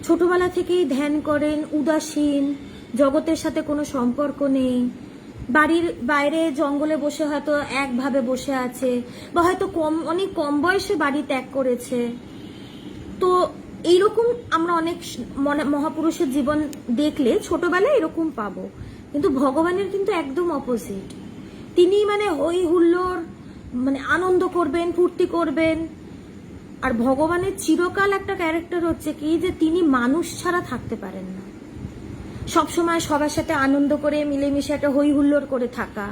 ছোটবেলা থেকেই ধ্যান করেন, উদাসীন, জগতের সাথে কোনো সম্পর্ক নেই, বাড়ির বাইরে জঙ্গলে বসে হয়তো একভাবে বসে আছে, বা হয়তো অনেক কম বয়সে বাড়ি ত্যাগ করেছে। তো এইরকম আমরা অনেক মহাপুরুষের জীবন দেখলে ছোটবেলায় এরকম পাবো, কিন্তু ভগবানের কিন্তু একদম অপোজিট। তিনি মানে হই হুল্লোড়, মানে আনন্দ করবেন, ফুর্তি করবেন। আর ভগবানের চিরকাল একটা ক্যারেক্টার হচ্ছে কি যে তিনি মানুষ ছাড়া থাকতে পারেন না, সবসময় সবার সাথে আনন্দ করে মিলেমিশে একটা হই হুল্লোড় করে থাকা,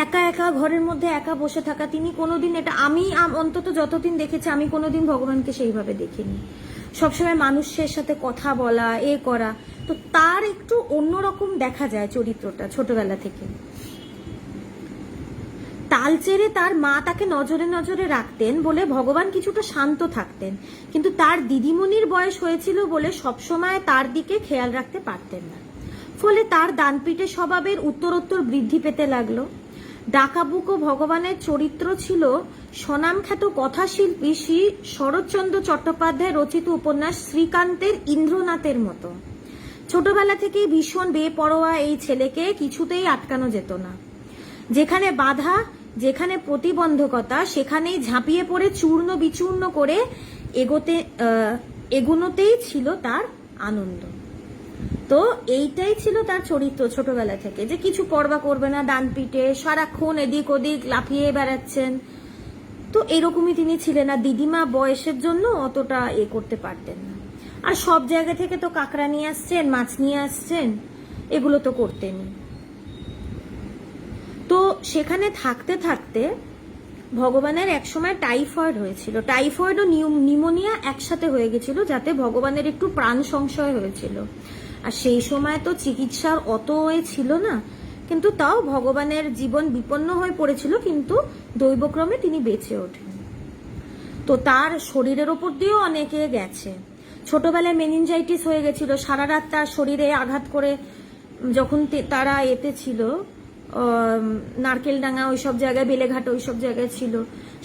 একা একা ঘরের মধ্যে একা বসে থাকা তিনি কোনোদিন, এটা আমি অন্তত যতদিন দেখেছি আমি কোনোদিন ভগবানকে সেইভাবে দেখিনি। সবসময় মানুষের সাথে কথা বলা, এ করা। তো তার একটু অন্যরকম দেখা যায় চরিত্রটা ছোটবেলা থেকে। তালচেরে তার মা তাকে নজরে নজরে রাখতেন বলে ভগবান কিছুটা শান্ত থাকতেন, কিন্তু তার দিদিমণির বয়স হয়েছিল বলে সবসময় তার দিকে খেয়াল রাখতে পারতেন না। ফলে তার ডানপিটে স্বভাবের উত্তরোত্তর বৃদ্ধি পেতে লাগলো। ডাকাবুকো ভগবানের চরিত্র ছিল স্বনামখ্যাত কথাশিল্পী শ্রী শরৎচন্দ্র চট্টোপাধ্যায় রচিত উপন্যাস শ্রীকান্তের ইন্দ্রনাথের মতো। ছোটবেলা থেকেই ভীষণ বেপরোয়া এই ছেলেকে কিছুতেই আটকানো যেত না। যেখানে বাধা, যেখানে প্রতিবন্ধকতা, সেখানেই ঝাঁপিয়ে পড়ে চূর্ণ বিচূর্ণ করে এগোনোতেই ছিল তার আনন্দ। তো এইটাই ছিল তার চরিত্র ছোটবেলা থেকে, যে কিছু পরবা করবে না, ডান পিঠে সারাক্ষণ এদিক ওদিক লাফিয়ে বেড়াচ্ছেন। তো এরকমই তিনি ছিলেন। আর দিদিমা বয়সের জন্য অতটা করতে পারতেন না। আর সব জায়গা থেকে তো কাঁকড়া নিয়ে আসছেন, মাছ নিয়ে আসছেন, এগুলো তো করতেনই। তো সেখানে থাকতে থাকতে ভগবানের একসময় টাইফয়েড হয়েছিল, টাইফয়েড ও নিউমোনিয়া একসাথে হয়ে গেছিল, যাতে ভগবানের একটু প্রাণ সংশয় হয়েছিল। আর সেই সময় তো চিকিৎসার অত ছিল না, কিন্তু তাও ভগবানের জীবন বিপন্ন হয়ে পড়েছিল, কিন্তু দৈবক্রমে তিনি বেঁচে ওঠেন। তো তার শরীরের ওপর দিয়েও অনেকে গেছে। ছোটবেলায় মেনিনজাইটিস হয়ে গেছিল, সারা রাত তার শরীরে আঘাত করে যখন তারা এতে ছিল, নারকেলডাঙ্গা ওইসব জায়গায়, বেলেঘাট ওইসব জায়গায় ছিল,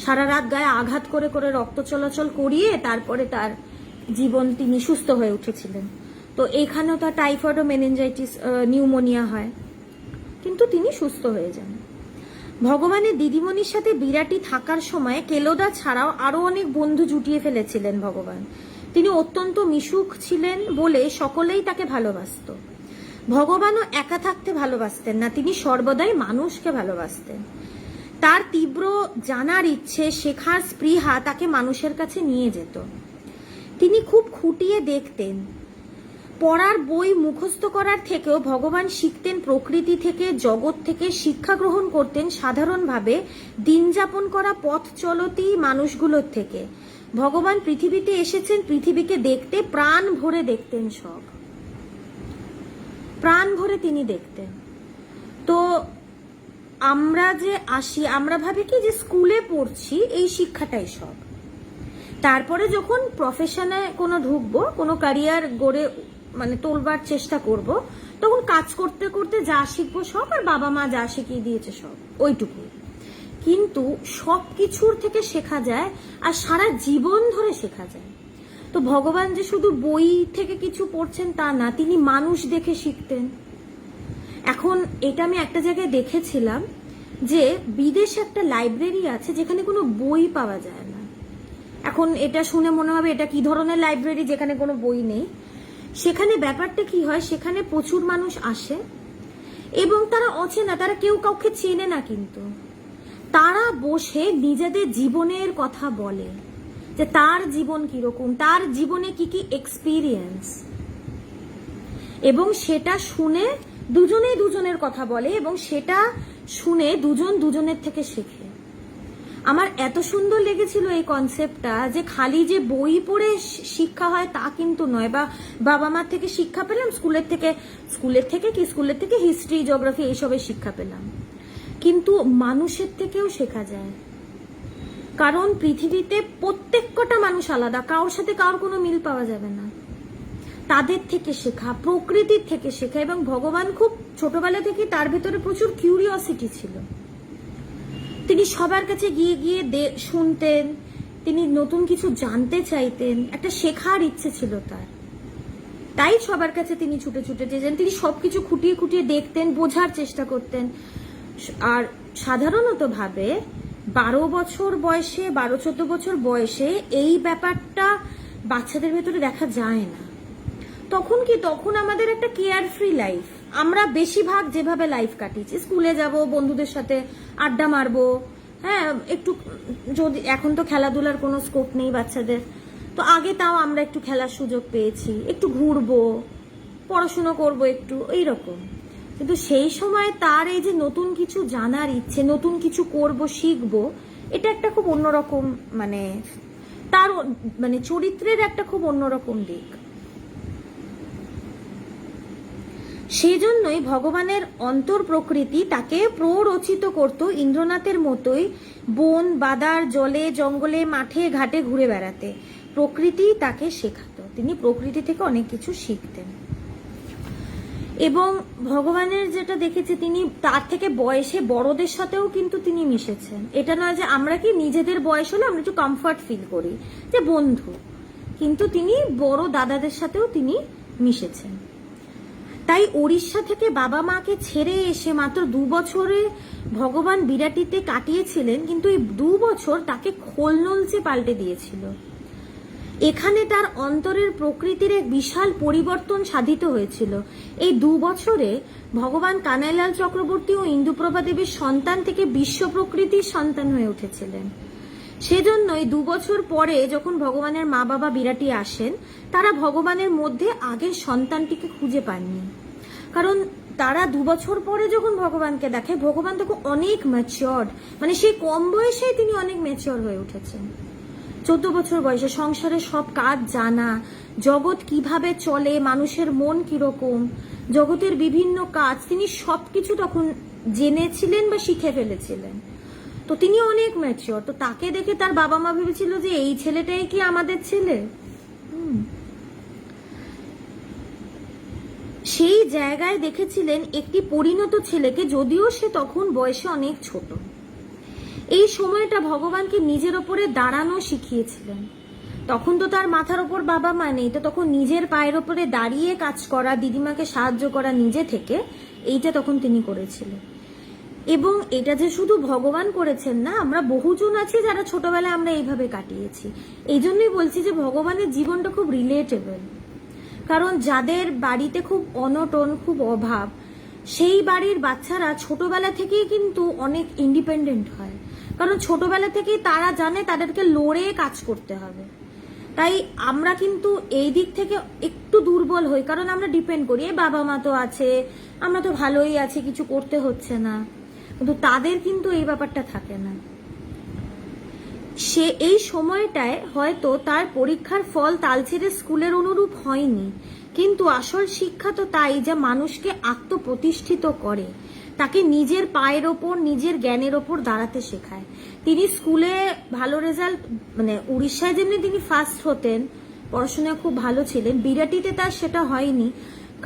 সারা রাত গায়ে আঘাত করে করে রক্ত চলাচল করিয়ে তারপরে তার জীবন, তিনি সুস্থ হয়ে উঠেছিলেন। তো এখানেও তার টাইফয়েড ও মেনিনজাইটিস, নিউমোনিয়া হয়, কিন্তু তিনি সুস্থ হয়ে যান। ভগবানের দিদিমণির সাথে বিরাটি থাকার সময় কেলোদা ছাড়াও আরো অনেক বন্ধু জুটিয়ে ফেলেছিলেন ভগবান। তিনি অত্যন্ত মিশুক ছিলেন বলে সকলেই তাকে ভালোবাসত। ভগবানও একা থাকতে ভালোবাসতেন না, তিনি সর্বদাই মানুষকে ভালোবাসতেন। তার তীব্র জানার ইচ্ছে, শেখার স্পৃহা তাকে মানুষের কাছে নিয়ে যেত। তিনি খুব খুঁটিয়ে দেখতেন। পড়ার বই মুখস্থ করার থেকেও ভগবান শিখতেন প্রকৃতি থেকে, জগৎ থেকে, শিক্ষা গ্রহণ করতেন সাধারণভাবে দিন যাপন করা পথ চলতি মানুষগুলোর থেকে। ভগবান পৃথিবীতে এসেছেন পৃথিবীকে দেখতে, প্রাণ ভরে দেখতেন, সব প্রাণ ভরে তিনি দেখতেন। তো আমরা যে আসি, আমরা ভাবি কি যে স্কুলে পড়ছি, এই শিক্ষাটাই সব। তারপরে যখন প্রফেশনে কোনো ঢুকবো, কোনো ক্যারিয়ার গড়ে মানে তোলবার চেষ্টা করব, তখন কাজ করতে করতে যা শিখবো সব, আর বাবা মা যা শিখিয়ে দিয়েছে সব, ওইটুকু। কিন্তু সব কিছুর থেকে শেখা যায়, আর সারা জীবন ধরে শেখা যায়। তো ভগবান যে শুধু বই থেকে কিছু পড়ছেন তা না, তিনি মানুষ দেখে শিখতেন। এখন এটা আমি একটা জায়গায় দেখেছিলাম যে বিদেশে একটা লাইব্রেরি আছে যেখানে কোনো বই পাওয়া যায় না। এখন এটা শুনে মনে হবে এটা কি ধরনের লাইব্রেরি যেখানে কোনো বই নেই। সেখানে ব্যাপারটা কি হয়, সেখানে প্রচুর মানুষ আসে এবং তারা অচেনা, তারা কেউ কাউকে চেনে না, কিন্তু তারা বসে নিজেদের জীবনের কথা বলে, যে তার জীবন কিরকম, তার জীবনে কি কি এক্সপিরিয়েন্স, এবং সেটা শুনে দুজনেই দুজনের কথা বলে, এবং সেটা শুনে দুজন দুজনের থেকে শেখে। আমার এত সুন্দর লেগেছিল এই কনসেপ্টটা, যে খালি যে বই পড়ে শিক্ষা হয় তা কিন্তু নয়, বা বাবা মার থেকে শিক্ষা পেলাম, স্কুলের থেকে হিস্ট্রি, জিওগ্রাফি এইসবের শিক্ষা পেলাম, কিন্তু মানুষের থেকেও শেখা যায়। কারণ পৃথিবীতে প্রত্যেকটা মানুষ আলাদা, কারোর সাথে কারোর কোনো মিল পাওয়া যাবে না। তাদের থেকে শেখা, প্রকৃতির থেকে শেখা। এবং ভগবান খুব ছোটবেলা থেকে তার ভেতরে প্রচুর কিউরিওসিটি ছিল। তিনি সবার কাছে গিয়ে গিয়ে শুনতেন, তিনি নতুন কিছু জানতে চাইতেন, একটা শেখার ইচ্ছে ছিল তার। তাই সবার কাছে তিনি ছুটে ছুটে যেতেন, তিনি সবকিছু খুঁটিয়ে খুঁটিয়ে দেখতেন, বোঝার চেষ্টা করতেন। আর সাধারণত ভাবে 12-14 বছর বয়সে এই ব্যাপারটা বাচ্চাদের ভেতরে দেখা যায় না। তখন আমাদের একটা কেয়ার ফ্রি লাইফ, আমরা বেশিরভাগ যেভাবে লাইফ কাটিয়েছি, স্কুলে যাব, বন্ধুদের সাথে আড্ডা মারবো, হ্যাঁ একটু, যদি এখন তো খেলাধুলার কোনো স্কোপ নেই বাচ্চাদের, তো আগে তাও আমরা একটু খেলার সুযোগ পেয়েছি, একটু ঘুরবো, পড়াশুনো করবো একটু, এইরকম। কিন্তু সেই সময় তার এই যে নতুন কিছু জানার ইচ্ছে, নতুন কিছু করব, শিখবো, এটা একটা খুব অন্যরকম, মানে তার মানে চরিত্রের একটা খুব অন্যরকম দিক। সেই জন্যই ভগবানের অন্তর প্রকৃতি তাকে প্ররোচিত করত ইন্দ্রনাথের মতোই বন, বাদার, জলে, জঙ্গলে, মাঠে ঘাটে ঘুরে বেড়াতে। প্রকৃতি তাকে শেখাতো, তিনি প্রকৃতি থেকে অনেক কিছু শিখতেন। এবং ভগবানের যেটা দেখেছি, তিনি তার থেকে বয়সে বড়দের সাথেও কিন্তু তিনি মিশেছেন। এটা নয় যে আমরা কি নিজেদের বয়স হলে আমরা একটু কমফর্ট ফিল করি যে বন্ধু, কিন্তু তিনি বড় দাদাদের সাথেও তিনি মিশেছেন। তাই উড়িষ্যা থেকে বাবা মাকে ছেড়ে এসে মাত্র 2 বছরে ভগবান বিরাটিতে কাটিয়েছিলেন, কিন্তু এই 2 বছর তাকে খোলনলচে পাল্টে দিয়েছিল। এখানে তার অন্তরের প্রকৃতির এক বিশাল পরিবর্তন সাধিত হয়েছিল। এই 2 বছরে ভগবান কানাইলাল চক্রবর্তী ও ইন্দুপ্রভা দেবীর সন্তান থেকে বিশ্ব প্রকৃতির সন্তান হয়ে উঠেছিলেন। সেজন্যই 2 বছর পরে যখন ভগবানের মা বাবা বিরাটি আসেন, তারা ভগবানের মধ্যে আগের সন্তানটিকে খুঁজে পাননি। কারণ তারা 2 বছর পরে যখন ভগবানকে দেখে, ভগবান তখন অনেক ম্যাচিওর, মানে সেই কম বয়সেই তিনি অনেক ম্যাচিওর হয়ে উঠেছেন। 14 বছর বয়সে সংসারের সব কাজ জানা, জগৎ কিভাবে চলে, মানুষের মন কিরকম, জগতের বিভিন্ন কাজ তিনি সবকিছু তখন জেনেছিলেন বা শিখে ফেলেছিলেন। তো তিনি অনেক ম্যাচিওর। তো তাকে দেখে তার বাবা মা ভেবেছিল যে এই ছেলেটাই কি আমাদের ছেলে। সেই জায়গায় দেখেছিলেন একটি পরিণত ছেলেকে, যদিও সে তখন বয়সে অনেক ছোট। এই সময়টা ভগবানকে নিজের ওপরে দাঁড়ানো শিখিয়েছিলেন। তখন তো তার মাথার ওপর বাবা মা নেই, তো তখন নিজের পায়ের ওপরে দাঁড়িয়ে কাজ করা, দিদিমাকে সাহায্য করা নিজে থেকে, এইটা তখন তিনি করেছিলেন। এবং এটা যে শুধু ভগবান করেছেন না, আমরা বহুজন আছি যারা ছোটবেলায় আমরা এইভাবে কাটিয়েছি। এই জন্যই বলছি যে ভগবানের জীবনটা খুব রিলেটেবল। কারণ যাদের বাড়িতে খুব অনটন, খুব অভাব, সেই বাড়ির বাচ্চারা ছোটবেলা থেকেই কিন্তু অনেক ইন্ডিপেন্ডেন্ট হয়। কারণ ছোটবেলা থেকেই তারা জানে তাদেরকে লড়ে কাজ করতে হবে। তাই আমরা কিন্তু এই দিক থেকে একটু দুর্বল হই, কারণ আমরা ডিপেন্ড করি, বাবা মা তো আছে, আমরা তো ভালোই আছি, কিছু করতে হচ্ছে না। কিন্তু তাদের কিন্তু এই ব্যাপারটা থাকে না। সে এই সময়টায় হয়তো তার পরীক্ষার ফল তালচেরে স্কুলের অনুরূপ হয়নি, কিন্তু আসল শিক্ষা তো তাই, যা মানুষকে আত্মপ্রতিষ্ঠিত করে, তাকে নিজের পায়ের ওপর, নিজের জ্ঞানের ওপর দাঁড়াতে শেখায়। তিনি স্কুলে ভালো রেজাল্ট, মানে উড়িষ্যায় যেমনি তিনি ফার্স্ট হতেন, পড়াশোনায় খুব ভালো ছিলেন, বিরাটিতে তার সেটা হয়নি।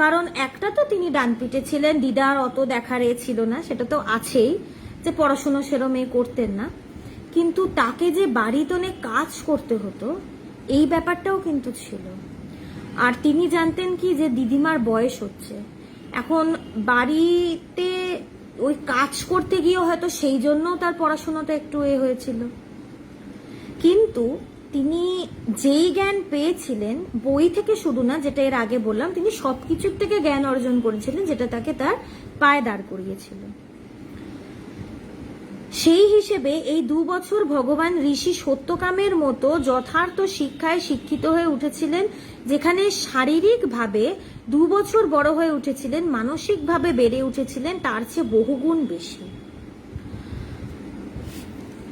কারণ একটা তো তিনি ডানপিটে ছিলেন, দিদার অত দেখার ছিল না, সেটা তো আছেই, যে পড়াশোনা সেরম করতেন না। কিন্তু তাকে যে বাড়িতে অনেক কাজ করতে হতো, এই ব্যাপারটাও কিন্তু ছিল। আর তিনি জানতেন কি, যে দিদিমার বয়স হচ্ছে, এখন বাড়িতে ওই কাজ করতে গিয়েও হয়তো সেই জন্য তার পড়াশোনাটা একটু হয়েছিল। কিন্তু তিনি যেই জ্ঞান পেয়েছিলেন বই থেকে শুধু না, যেটা এর আগে বললাম, তিনি সবকিছুর থেকে জ্ঞান অর্জন করেছিলেন, যেটা তাকে তার পায়ে দাঁড় করিয়েছিল। সেই হিসেবে এই 2 বছর ভগবান ঋষি সত্যকামের মতো যথার্থ শিক্ষায় শিক্ষিত হয়ে উঠেছিলেন, যেখানে শারীরিকভাবে 2 বছর বড় হয়ে উঠেছিলেন, মানসিকভাবে বেড়ে উঠেছিলেন তার চেয়ে বহুগুণ বেশি।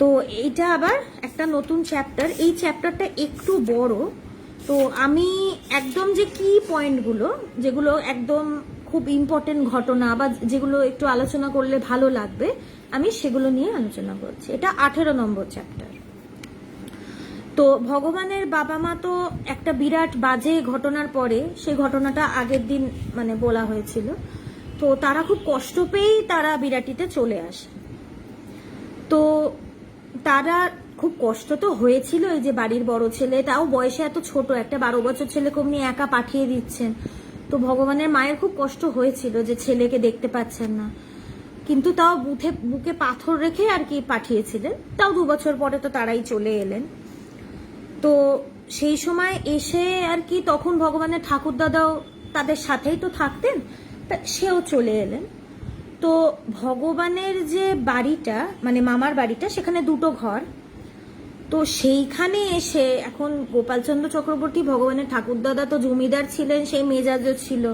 তো এইটা আবার একটা নতুন চ্যাপ্টার, এই চ্যাপ্টারটা একটু বড়। তো আমি একদম যে কি পয়েন্টগুলো, যেগুলো একদম খুব ইম্পর্টেন্ট ঘটনা বা যেগুলো একটু আলোচনা করলে ভালো লাগবে, আমি সেগুলো নিয়ে আলোচনা করছি। এটা 18 নম্বর চ্যাপ্টার। তো ভগবানের বাবা মা তো একটা বিরাট বাজে ঘটনার পরে, সেই ঘটনাটা আগের দিন মানে বলা হয়েছিল, তো তারা খুব কষ্ট পেয়েই তারা বিরাটিতে চলে আসে। তো তারা খুব কষ্ট তো হয়েছিল, এই যে বাড়ির বড় ছেলে, তাও বয়সে এত ছোট, একটা 12 বছর ছেলেকে অমনি একা পাঠিয়ে দিচ্ছেন। তো ভগবানের মায়ের খুব কষ্ট হয়েছিল যে ছেলেকে দেখতে পাচ্ছেন না, কিন্তু তাও বুকে পাথর রেখে আর কি পাঠিয়েছিলেন। তাও 2 বছর পরে তো তারাই চলে এলেন। তো সেই সময় এসে আর কি, তখন ভগবানের ঠাকুর দাদাও তাদের সাথেই তো থাকতেন, তা সেও চলে এলেন। তো ভগবানের যে বাড়িটা, মানে মামার বাড়িটা, সেখানে 2টো ঘর। তো সেইখানে এসে এখন গোপালচন্দ্র চক্রবর্তী, ভগবানের ঠাকুরদাদা তো জমিদার ছিলেন, সেই মেজাজও ছিল।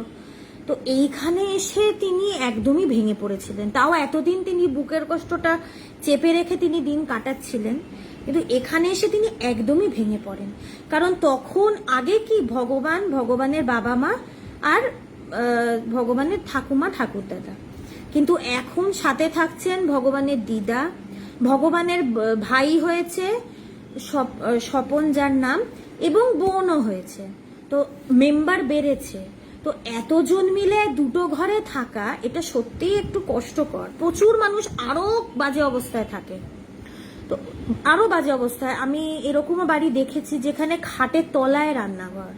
তো এইখানে এসে তিনি একদমই ভেঙে পড়েছিলেন। তাও এতদিন তিনি বুকের কষ্টটা চেপে রেখে তিনি দিন কাটাচ্ছিলেন, কিন্তু এখানে এসে তিনি একদমই ভেঙে পড়েন। কারণ তখন আগে কি ভগবানের বাবা মা আর ভগবানের ঠাকুমা ঠাকুরদাদা, কিন্তু এখন সাথে থাকছেন ভগবানের দিদা, ভগবানের ভাই হয়েছে স্বপন যার নাম, এবং বোনও হয়েছে। তো মেম্বার বেড়েছে। তো এতজন মিলে 2টো ঘরে থাকা, এটা সত্যিই একটু কষ্টকর। প্রচুর মানুষ আরো বাজে অবস্থায় থাকে। তো আরো বাজে অবস্থায় আমি এরকমও বাড়ি দেখেছি যেখানে খাটের তলায় রান্নাঘর।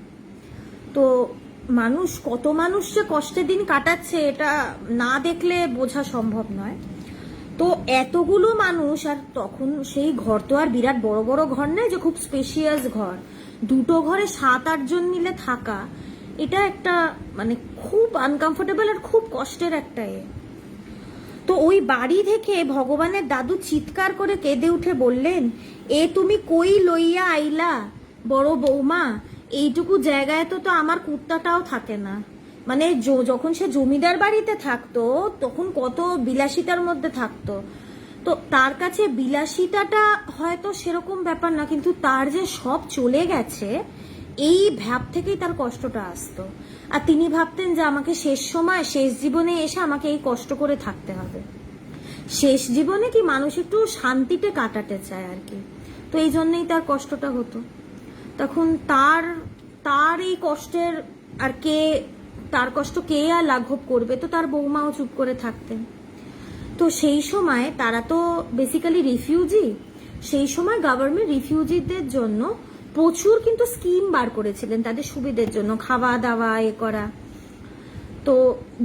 তো কত মানুষ যে কষ্টের দিন কাটাচ্ছে, এটা না দেখলে বোঝা সম্ভব নয়। তো এতগুলো মানুষ, আর তখন সেই ঘর তো আর বিরাট বড় বড় ঘর নেই যে খুব স্পেশিয়াস ঘর, 2টো ঘরে 7-8 জন মিলে থাকা, এটা একটা মানে খুব আনকমফোর্টেবল আর খুব কষ্টের একটা তো ওই বাড়ি থেকে ভগবানের দাদু চিৎকার করে কেঁদে উঠে বললেন, তুমি কই লইয়া আইলা বড় বৌমা, এইটুকু জায়গায় তো আমার কুত্তাটাও থাকে না। মানে যখন সে জমিদার বাড়িতে থাকতো তখন কত বিলাসিতার মধ্যে থাকতো। তো তার কাছে বিলাসিতাটা হয়তো সেরকম ব্যাপার না, কিন্তু তার যে সব চলে গেছে, এই ভাব থেকেই তার কষ্টটা আসতো। আর তিনি ভাবতেন যে আমাকে শেষ সময়, শেষ জীবনে এসে আমাকে এই কষ্ট করে থাকতে হবে। শেষ জীবনে কি মানুষ একটু শান্তিতে কাটাতে চায় আর কি, তো এই জন্যই তার কষ্টটা হতো। তখন তার এই কষ্টের আর কে তার কষ্ট কে আর লাঘব করবে, তো তার বৌমাও চুপ করে থাকতেন। তো সেই সময় তারা তো বেসিক্যালি রিফিউজি, সেই সময় গভর্নমেন্ট রিফিউজিদের জন্য প্রচুর কিন্তু স্কিম বার করেছিলেন তাদের সুবিধের জন্য, খাওয়া দাওয়া এ করা। তো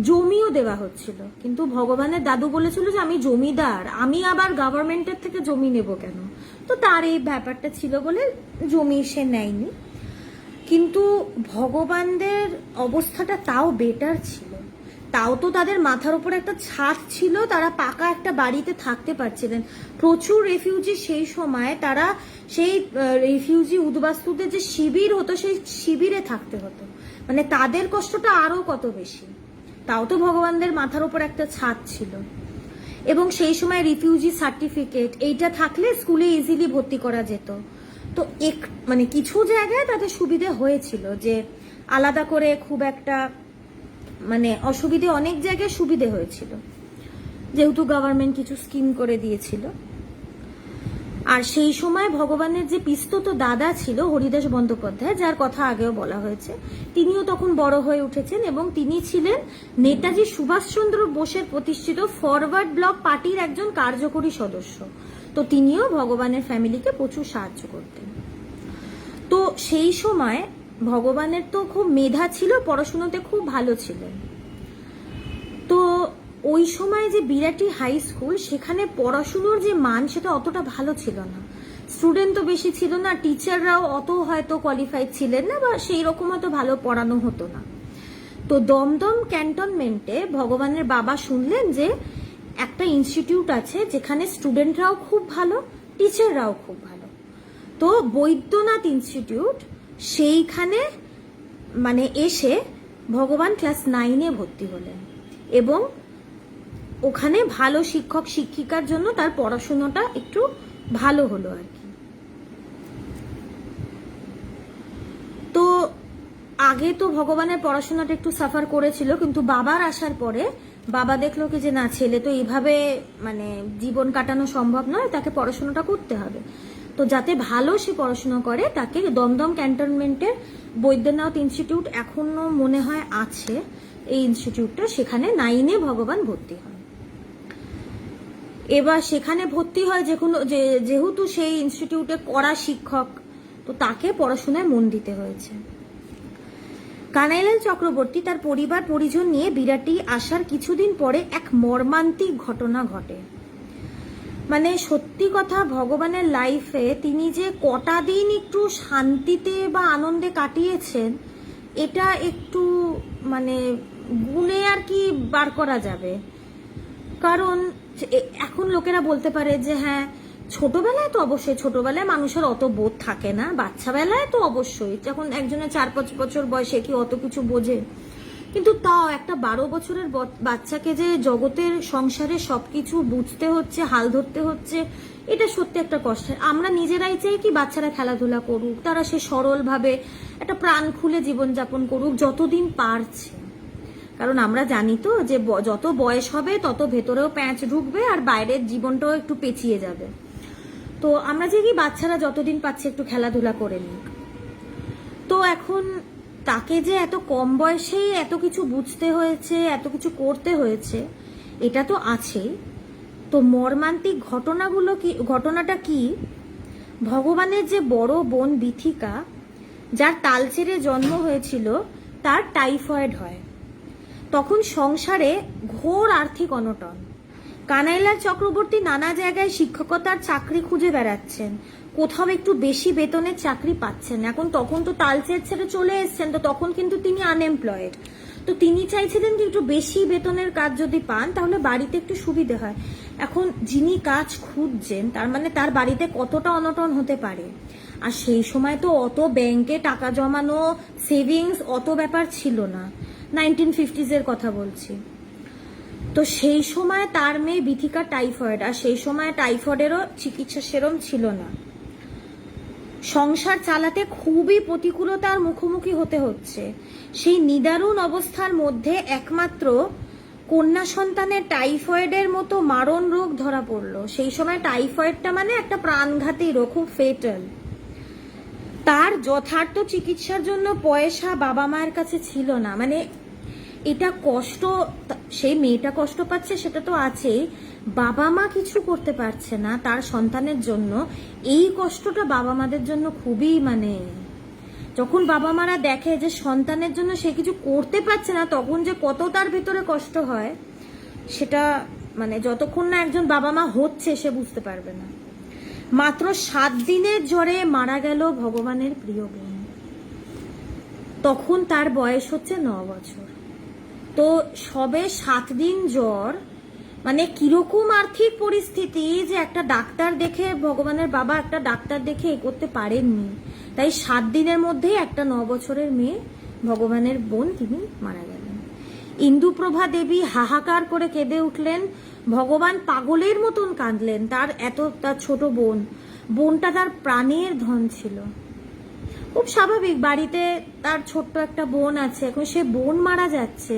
জমিও দেওয়া হচ্ছিল, কিন্তু ভগবানের দাদু বলেছিল যে আমি জমিদার, আমি আবার গভর্নমেন্টের থেকে জমি নেব কেন। তো তার এই ব্যাপারটা ছিল বলে জমি সে নেয়নি। কিন্তু ভগবানদের অবস্থাটা তাও বেটার ছিল, তাও তো তাদের মাথার উপর একটা ছাদ ছিল, তারা পাকা একটা বাড়িতে থাকতে পারছিলেন। প্রচুর রেফিউজি সেই সময়, তারা সেই রেফিউজি উদ্বাস্তুদের যে শিবির হতো সেই শিবিরে থাকতে হতো, মানে তাদের কষ্টটা আরো কত বেশি। তাও তো ভগবানদের মাথার উপর একটা ছাদ ছিল। এবং সেই সময় রিফিউজি সার্টিফিকেট এইটা থাকলে স্কুলে ইজিলি ভর্তি করা যেত। তো মানে কিছু জায়গায় তাদের সুবিধে হয়েছিল, যে আলাদা করে খুব একটা মানে অসুবিধে, অনেক জায়গায় সুবিধে হয়েছিল যেহেতু গভর্নমেন্ট কিছু স্কিম করে দিয়েছিল। আর সেই সময় ভগবানের যে পিস্তত দাদা ছিল হরিদাস বন্দ্যোপাধ্যায়, যার কথা আগেও বলা হয়েছে, তিনিও তখন বড় হয়ে উঠেছেন এবং তিনি ছিলেন নেতাজি সুভাষচন্দ্র বোসের প্রতিষ্ঠিত ফরওয়ার্ড ব্লক পার্টির একজন কার্যকরী সদস্য। তো তিনিও ভগবানের ফ্যামিলিকে প্রচুর সাহায্য করতেন। তো সেই সময় ভগবানের তো খুব মেধা ছিল, পড়াশোনাতে খুব ভালো ছিলেন। তো ওই সময় যে বিরাটি হাই স্কুল, সেখানে পড়াশুনোর যে মান সেটা অতটা ভালো ছিল না, স্টুডেন্ট তো বেশি ছিল না, টিচাররাও অত হয়তো কোয়ালিফাইড ছিলেন না, বা সেই রকম হয়তো ভালো পড়ানো হতো না। তো দমদম ক্যান্টনমেন্টে ভগবানের বাবা শুনলেন যে একটা ইনস্টিটিউট আছে যেখানে স্টুডেন্টরাও খুব ভালো, টিচাররাও খুব ভালো। তো বৈদ্যনাথ ইনস্টিটিউট, সেইখানে মানে এসে ভগবান ক্লাস 9-এ ভর্তি হলেন এবং ওখানে ভালো শিক্ষক শিক্ষিকার জন্য তার পড়াশোনাটা একটু ভালো হলো আর কি। তো আগে তো ভগবানের পড়াশোনাটা একটু সাফার করেছিল, কিন্তু বাবার আসার পরে বাবা দেখলো কি যে না, ছেলে তো এইভাবে মানে জীবন কাটানো সম্ভব নয়, তাকে পড়াশোনাটা করতে হবে। তো যাতে ভালো সে পড়াশোনা করে, তাকে দমদম ক্যান্টনমেন্টের বৈদ্যনাথ ইনস্টিটিউট এখনো মনে হয় আছে এই ইনস্টিটিউটটা, সেখানে 9-এ ভগবান ভর্তি হয়। এবার সেখানে ভর্তি হয় যেহেতু সেই ইনস্টিটিউটে কড়া শিক্ষক, তো তাকে পড়াশোনায় মন দিতে হয়েছে। কানাইলাল চক্রবর্তী তার পরিবার পরিজন নিয়ে বিরাটি আসার কিছুদিন পরে এক মর্মান্তিক ঘটনা ঘটে। মানে সত্যি কথা, ভগবানের লাইফে তিনি যে কটা দিন একটু শান্তিতে বা আনন্দে কাটিয়েছেন, এটা একটু মানে গুণে আর কি বার করা যাবে। কারণ এখন লোকেরা বলতে পারে যে হ্যাঁ, ছোটবেলায় তো অবশ্যই, ছোটবেলায় মানুষের অত বোধ থাকে না, বাচ্চাবেলায় তো অবশ্যই, যখন একজনের 4-5 বছর বয়সে কি অত কিছু বোঝে। কিন্তু তাও একটা 12 বছরের বাচ্চাকে যে জগতের সংসারে সবকিছু বুঝতে হচ্ছে, হাল ধরতে হচ্ছে, এটা সত্যি একটা কষ্টের। আমরা নিজেরাই চাই কি বাচ্চারা খেলাধুলা করুক, তারা সে সরলভাবে একটা প্রাণ খুলে জীবনযাপন করুক যতদিন পারছে। কারণ আমরা জানি তো যে যত বয়স হবে তত ভেতরেও প্যাঁচ ঢুকবে আর বাইরের জীবনটাও একটু পেঁচিয়ে যাবে। তো আমরা যে কি বাচ্চারা যতদিন পাচ্ছে একটু খেলাধুলা করে নিক। তো এখন তাকে যে এত কম বয়সেই এত কিছু বুঝতে হয়েছে, এত কিছু করতে হয়েছে, এটা তো আছেই। তো মর্মান্তিক ঘটনাটা কি, ভগবানের যে বড় বোন বিথিকা, যার তালচেরে জন্ম হয়েছিল, তার টাইফয়েড হয়। তখন সংসারে ঘোর আর্থিক অনটন। কানাইলাল চক্রবর্তী নানা জায়গায় শিক্ষকতার চাকরি খুঁজে বেড়াচ্ছেন, কোথাও একটু বেশি বেতনের চাকরি পাচ্ছেন। তখন তো তালচের ছেড়ে চলে এসছেন, তো তখন কিন্তু তিনি আনএমপ্লয়েড। তো তিনি চাইছিলেন যে একটু বেশি বেতনের কাজ যদি পান তাহলে বাড়িতে একটু সুবিধে হয়। এখন যিনি কাজ খুঁজছেন, তার মানে তার বাড়িতে কতটা অনটন হতে পারে। আর সেই সময় তো অত ব্যাংকে টাকা জমানো, সেভিংস অত ব্যাপার ছিল না, 1950s কথা বলছি। তো সেই সময় তার মেয়ে বিথিকা টাইফয়েড, আর সেই সময় টাইফয়েডেরও চিকিৎসা সেরম ছিল না। সংসার চালাতে খুবই প্রতিকূলতার মুখোমুখি হতে হচ্ছে। সেই নিদারুণ অবস্থার মধ্যে একমাত্র কন্যা সন্তানের টাইফয়েডের মতো মারণ রোগ ধরা পড়লো। সেই সময় টাইফয়েডটা মানে একটা প্রাণঘাতী রোগ, খুব ফেটাল। তার যথার্থ চিকিৎসার জন্য পয়সা বাবা মায়ের কাছে ছিল না। মানে এটা কষ্ট, সেই মেয়েটা কষ্ট পাচ্ছে সেটা তো আছেই, বাবা মা কিছু করতে পারছে না তার সন্তানের জন্য, এই কষ্টটা বাবা মাদের জন্য খুবই মানে, যখন বাবা মারা দেখে যে সন্তানের জন্য সে কিছু করতে পারছে না তখন যে কত তার ভিতরে কষ্ট হয় সেটা মানে যতক্ষণ না একজন বাবা মা হচ্ছে সে বুঝতে পারবে না। মাত্র 7 দিনের জ্বরে মারা গেল ভগবানের প্রিয় বোন, তখন তার বয়স হচ্ছে 9 বছর। তো সবে 7 দিন জ্বর, মানে কিরকম আর্থিক পরিস্থিতি যে একটা ডাক্তার দেখে, ভগবানের বাবা একটা ডাক্তার দেখে এ করতে পারেননি, তাই 7 দিনের মধ্যেই একটা 9 বছরের মেয়ে ভগবানের বোন তিনি মারা গেলেন। ইন্দুপ্রভা দেবী হাহাকার করে কেঁদে উঠলেন, ভগবান পাগলের মতন কাঁদলেন। তার ছোট বোনটা তার প্রাণের ধন ছিল, খুব স্বাভাবিক, বাড়িতে তার ছোট্ট একটা বোন আছে, এখন সে বোন মারা যাচ্ছে,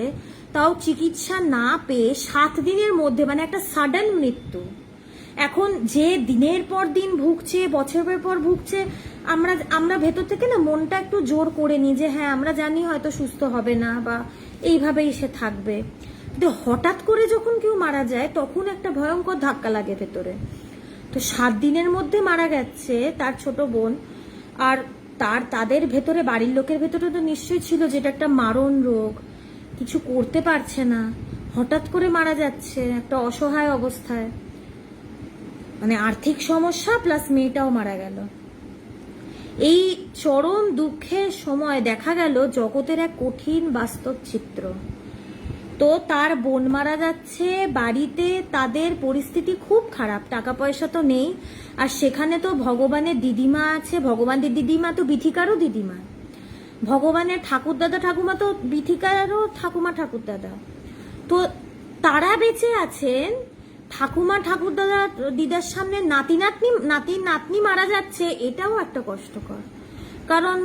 তাও চিকিৎসা না পেয়ে 7 দিনের মধ্যে, মানে একটা সাডেন মৃত্যু। এখন যে দিনের পর দিন ভুগছে, বছরের পর ভুগছে, আমরা ভেতর থেকে না মনটা একটু জোর করে নিই যে হ্যাঁ আমরা জানি হয়তো সুস্থ হবে না বা এইভাবেই সে থাকবে, কিন্তু হঠাৎ করে যখন কেউ মারা যায় তখন একটা ভয়ঙ্কর ধাক্কা লাগে ভেতরে। তো 7 দিনের মধ্যে মারা গেছে তার ছোট বোন, আর তাদের ভেতরে, বাড়ির লোকের ভেতরে তো নিশ্চয়ই ছিল যেটা একটা মারণ রোগ, কিছু করতে পারছে না, হঠাৎ করে মারা যাচ্ছে একটা অসহায় অবস্থায়, মানে আর্থিক সমস্যা প্লাস মেয়েটাও মারা গেল। এই চরম দুঃখের সময় দেখা গেল জগতের এক কঠিন বাস্তব চিত্র। তো তার বোন মারা যাচ্ছে, বাড়িতে তাদের পরিস্থিতি খুব খারাপ, টাকা পয়সা তো নেই, আর সেখানে তো ভগবানের দিদিমা আছে, ভগবানের দিদিমা তো বিথিকারও দিদিমা, ভগবানের ঠাকুরদাদা ঠাকুমা তো বিথিকারও ঠাকুমা ঠাকুরদাদা, তো তারা বেঁচে আছেন, ঠাকুমা ঠাকুরদাদা দিদার সামনে নাতি নাতনি মারা যাচ্ছে, এটাও একটা কষ্টকর। কারণ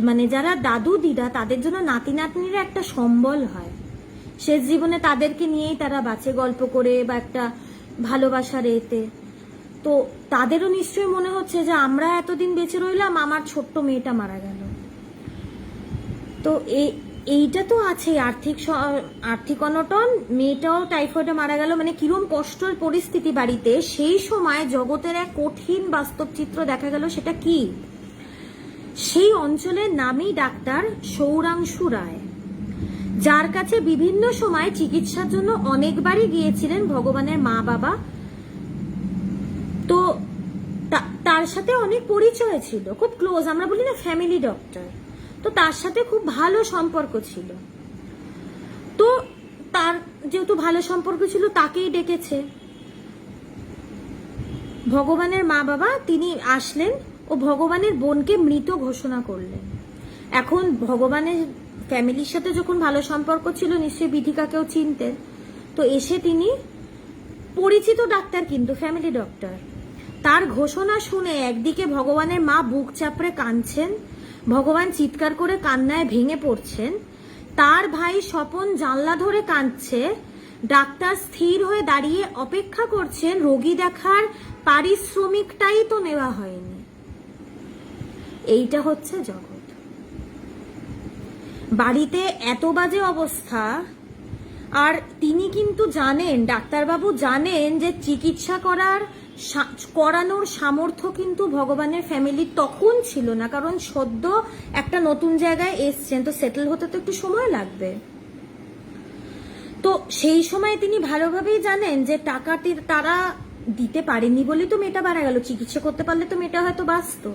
মানে যারা দাদু দিদা তাদের জন্য নাতি নাতনিরা একটা সম্বল হয়, শেষ জীবনে তাদেরকে নিয়েই তারা বাঁচে গল্প করে বা একটা ভালোবাসার এতে। তো তাদেরও নিশ্চয়ই মনে হচ্ছে যে আমরা এতদিন বেঁচে রইলাম, আমার ছোট্ট মেয়েটা মারা গেল। তো এইটা তো আছে, আর্থিক অনটন, মেয়েটাও টাইফয়েডে মারা গেল, মানে কিরম কষ্টের পরিস্থিতি বাড়িতে। সেই সময় জগতের এক কঠিন বাস্তব চিত্র দেখা গেল। সেটা কি? সেই অঞ্চলের নামী ডাক্তার সৌরাংশু রায়, যার কাছে বিভিন্ন সময় চিকিৎসার জন্য অনেকবারই গিয়েছিলেন ভগবানের মা বাবা। তো তার সাথে অনেক পরিচয় ছিল, খুব ক্লোজ, আমরা বলি না ফ্যামিলি ডক্টর, তো তার সাথে খুব ভালো সম্পর্ক ছিল। তো তার যেহেতু ভালো সম্পর্ক ছিল তাকেই ডেকেছে। ভগবানের মা বাবা তিনি আসলেন ও ভগবানের বোনকে মৃত ঘোষণা করলেন। এখন ভগবানের ফ্যামিলির সাথে যখন ভালো সম্পর্ক ছিল নিশ্চয়ই বিধিকাকেও চিনতেন, তো এসে তিনি পরিচিত ডাক্তার কিন্তু ফ্যামিলি ডক্টর, তার ঘোষণা শুনে একদিকে ভগবানের মা বুক চাপড়ে কাঁদছেন, ভগবান চিৎকার করে কান্নায় ভেঙে পড়ছেন, তার ভাই স্বপন জানলা ধরে কাঁদছে, ডাক্তার স্থির হয়ে দাঁড়িয়ে অপেক্ষা করছেন, রোগী দেখার পারিশ্রমিকটাই তো নেওয়া হয়নি। এইটা হচ্ছে জগৎ। বাড়িতে এত বাজে অবস্থা, আর তিনি কিন্তু জানেন, ডাক্তারবাবু জানেন যে চিকিৎসা করানোর সামর্থ্য কিন্তু ভগবানের ফ্যামিলির তখন ছিল না, কারণ সদ্য একটা নতুন জায়গায় এসছেন, তো সেটেল হতে তো একটু সময় লাগবে। তো সেই সময় তিনি ভালোভাবেই জানেন যে টাকাটি তারা দিতে পারেনি বলেই তো মেয়েটা মারা গেল, চিকিৎসা করতে পারলে তো মেয়েটা হয়তো বাঁচত।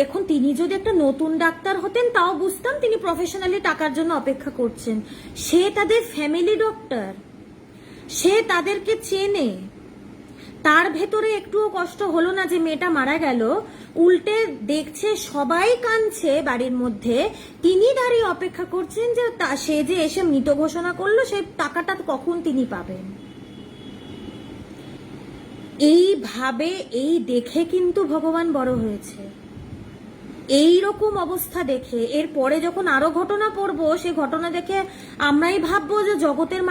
এখন তিনি যদি একটা নতুন ডাক্তার হতেন তাও বুঝতাম তিনি প্রফেশনালি টাকার জন্য অপেক্ষা করছেন। সে তাদের ফ্যামিলি ডক্টর, সে তাদেরকে চেনে, তার ভেতরে একটুও কষ্ট হলো না যে মেয়েটা মারা গেল, উল্টে দেখছে সবাই কাঁদছে বাড়ির মধ্যে, তিনি দাঁড়িয়ে অপেক্ষা করছেন যে সে যে এসে মৃত ঘোষণা করলো সেই টাকাটা কখন তিনি পাবেন। এইভাবে এই দেখে কিন্তু ভগবান বড় হয়েছে, এই রকম অবস্থা দেখে। এরপরে যখন আরো ঘটনা পড়বো সেই ঘটনা দেখে আমরাই ভাববো যে জগতের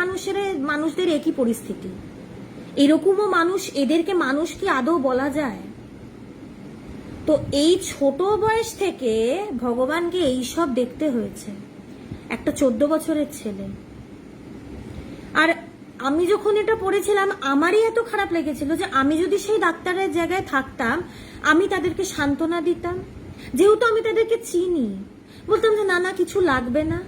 মানুষদের একই পরিস্থিতি, এরকমও মানুষ, এদেরকে মানুষ কি আদৌ বলা যায়? তো এই ছোট বয়স থেকে ভগবানকে এইসব দেখতে হয়েছে, একটা 14 বছরের ছেলে। আর আমি যখন এটা পড়েছিলাম আমারই এত খারাপ লেগেছিল যে আমি যদি সেই ডাক্তারের জায়গায় থাকতাম, আমি তাদেরকে সান্ত্বনা দিতাম, যেহেতু আমি তাদেরকে চিনি, বলতাম যে না না কিছু লাগবে না,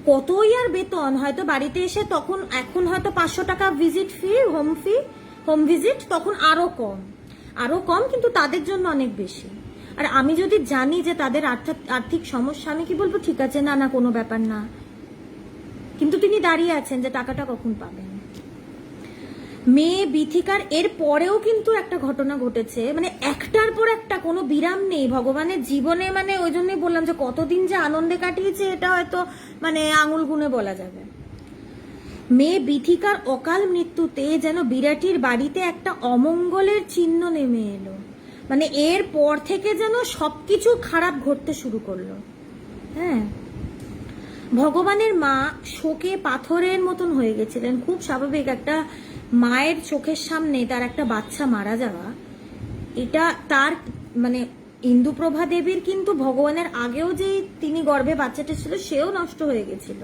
কতই আর বেতন, হয়তো বাড়িতে এসে তখন এখন হয়তো 500 টাকা ভিজিট ফি, হোম ভিজিট, তখন আরো কম, কিন্তু তাদের জন্য অনেক বেশি। আর আমি যদি জানি যে তাদের আর্থিক সমস্যা, আমি কি বলবো ঠিক আছে না না কোনো ব্যাপার না, কিন্তু তিনি দাঁড়িয়ে আছেন যে টাকাটা কখন পাবেন। মেয়ে বিথিকার এর পরেও কিন্তু একটা ঘটনা ঘটেছে, মানে একটার পর একটা, কোনো বিরাম নেই ভগবানের জীবনে। মানে ওই জন্যই বললাম যে কতদিন যে আনন্দে কাটিয়েছে এটা হয়তো মানে আঙুল গুনে বলা যাবে। মেয়ে বিথিকার অকাল মৃত্যুতে যেন বিরাটির বাড়িতে একটা অমঙ্গলের চিহ্ন নেমে এলো, মানে এর পর থেকে যেন সবকিছু খারাপ ঘটতে শুরু করলো। হ্যাঁ, ভগবানের মা শোকে পাথরের মতন হয়ে গেছিলেন, খুব স্বাভাবিক। একটা মায়ের চোখের সামনে তার একটা বাচ্চা মারা যাওয়া, এটা তার মানে ইন্দুপ্রভা দেবীর কিন্তু ভগবানের আগেও যে তিনি গর্ভে বাচ্চাটা ছিল সেও নষ্ট হয়ে গেছিল।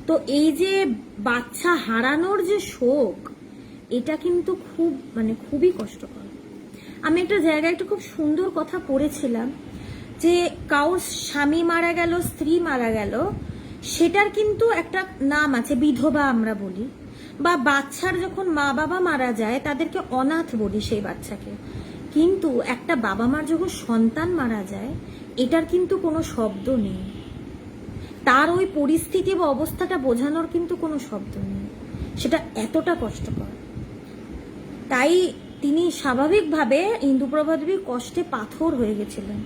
তো এই যে বাচ্চা হারানোর যে শোক, এটা কিন্তু খুবই কষ্টকর। আমি একটা জায়গায় একটা খুব সুন্দর কথা পড়েছিলাম যে কাউর স্বামী মারা গেল, স্ত্রী মারা গেল, সেটার কিন্তু একটা নাম আছে, বিধবা আমরা বলি, বা বাচ্চার যখন মা বাবা মারা যায় তাদেরকে অনাথ বলি সেই বাচ্চাকে। কিন্তু একটা বাবা মার যখন সন্তান মারা যায়, এটার কিন্তু কোনো শব্দ নেই, তার ওই পরিস্থিতি বা অবস্থাটা বোঝানোর কিন্তু কোনো শব্দ নেই, সেটা এতটা কষ্টকর। তাই তিনি স্বাভাবিকভাবে ইন্দুপ্রভা দেবীর কষ্টে পাথর হয়ে গেছিলেন।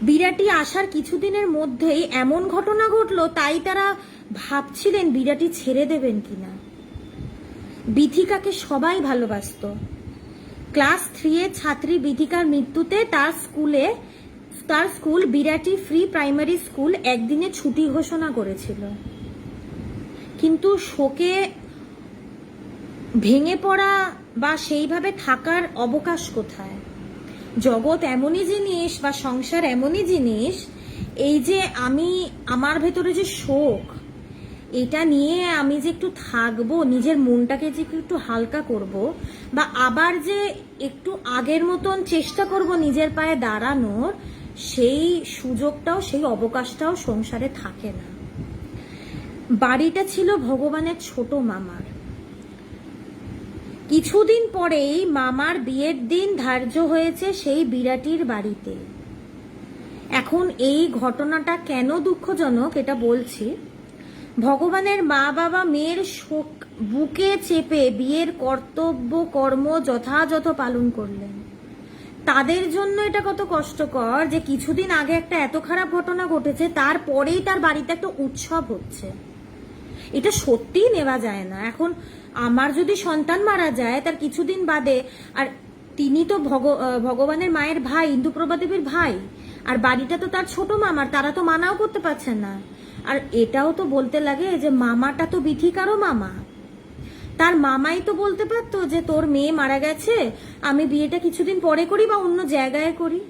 বিরাটি আসার কিছুদিনের মধ্যেই এমন ঘটনা ঘটলো, তাই তারা ভাবছিলেন বিরাটি ছেড়ে দেবেন কিনা। বিথিকাকে সবাই ভালোবাসতো। ক্লাস 3 ছাত্রী বিথিকার মৃত্যুতে তার school Birati free primary school একদিনে ছুটি ঘোষণা করেছিল। কিন্তু শোকে ভেঙে পড়া বা সেইভাবে থাকার অবকাশ কোথায়? জগৎ এমনই জিনিস বা সংসার এমনই জিনিস, এই যে আমার ভেতরে যে শোক, এটা নিয়ে আমি যে একটু থাকবো, নিজের মনটাকে যে একটু হালকা করব, বা আবার যে একটু আগের মতন চেষ্টা করব নিজের পায়ে দাঁড়ানোর, সেই সুযোগটাও সেই অবকাশটাও সংসারে থাকে না। বাড়িটা ছিল ভগবানের ছোট মামার। কিছুদিন পরেই মামার বিয়ের দিন ধার্য হয়েছে সেই বিরাটির বাড়িতে। এখন এই ঘটনাটা কেন দুঃখজনক এটা বলছি। ভগবানের মা বাবা মেয়ের শোক বুকে চেপে বিয়ের কর্তব্য কর্ম যথাযথ পালন করলেন। তাদের জন্য এটা কত কষ্টকর যে কিছুদিন আগে একটা এত খারাপ ঘটনা ঘটেছে, তারপরেই তার বাড়িতে একটা উৎসব হচ্ছে। এটা সত্যিই নেওয়া যায় না। এখন আমার যদি সন্তান মারা যায় তার কিছুদিন বাদে, আর তিনি তো ভগবানের মায়ের ভাই, ইন্দুপ্রভা দেবীর ভাই, আর বাড়িটা তো তার ছোট মামার, তারা তো মানাও করতে পারছেন না। আর এটাও তো বলতে লাগে যে মামাটা তো বিথিকারও মামা, তার মামাই তো বলতে পারতো যে তোর মেয়ে মারা গেছে, আমি বিয়েটা কিছুদিন পরে করি বা অন্য জায়গায় করি,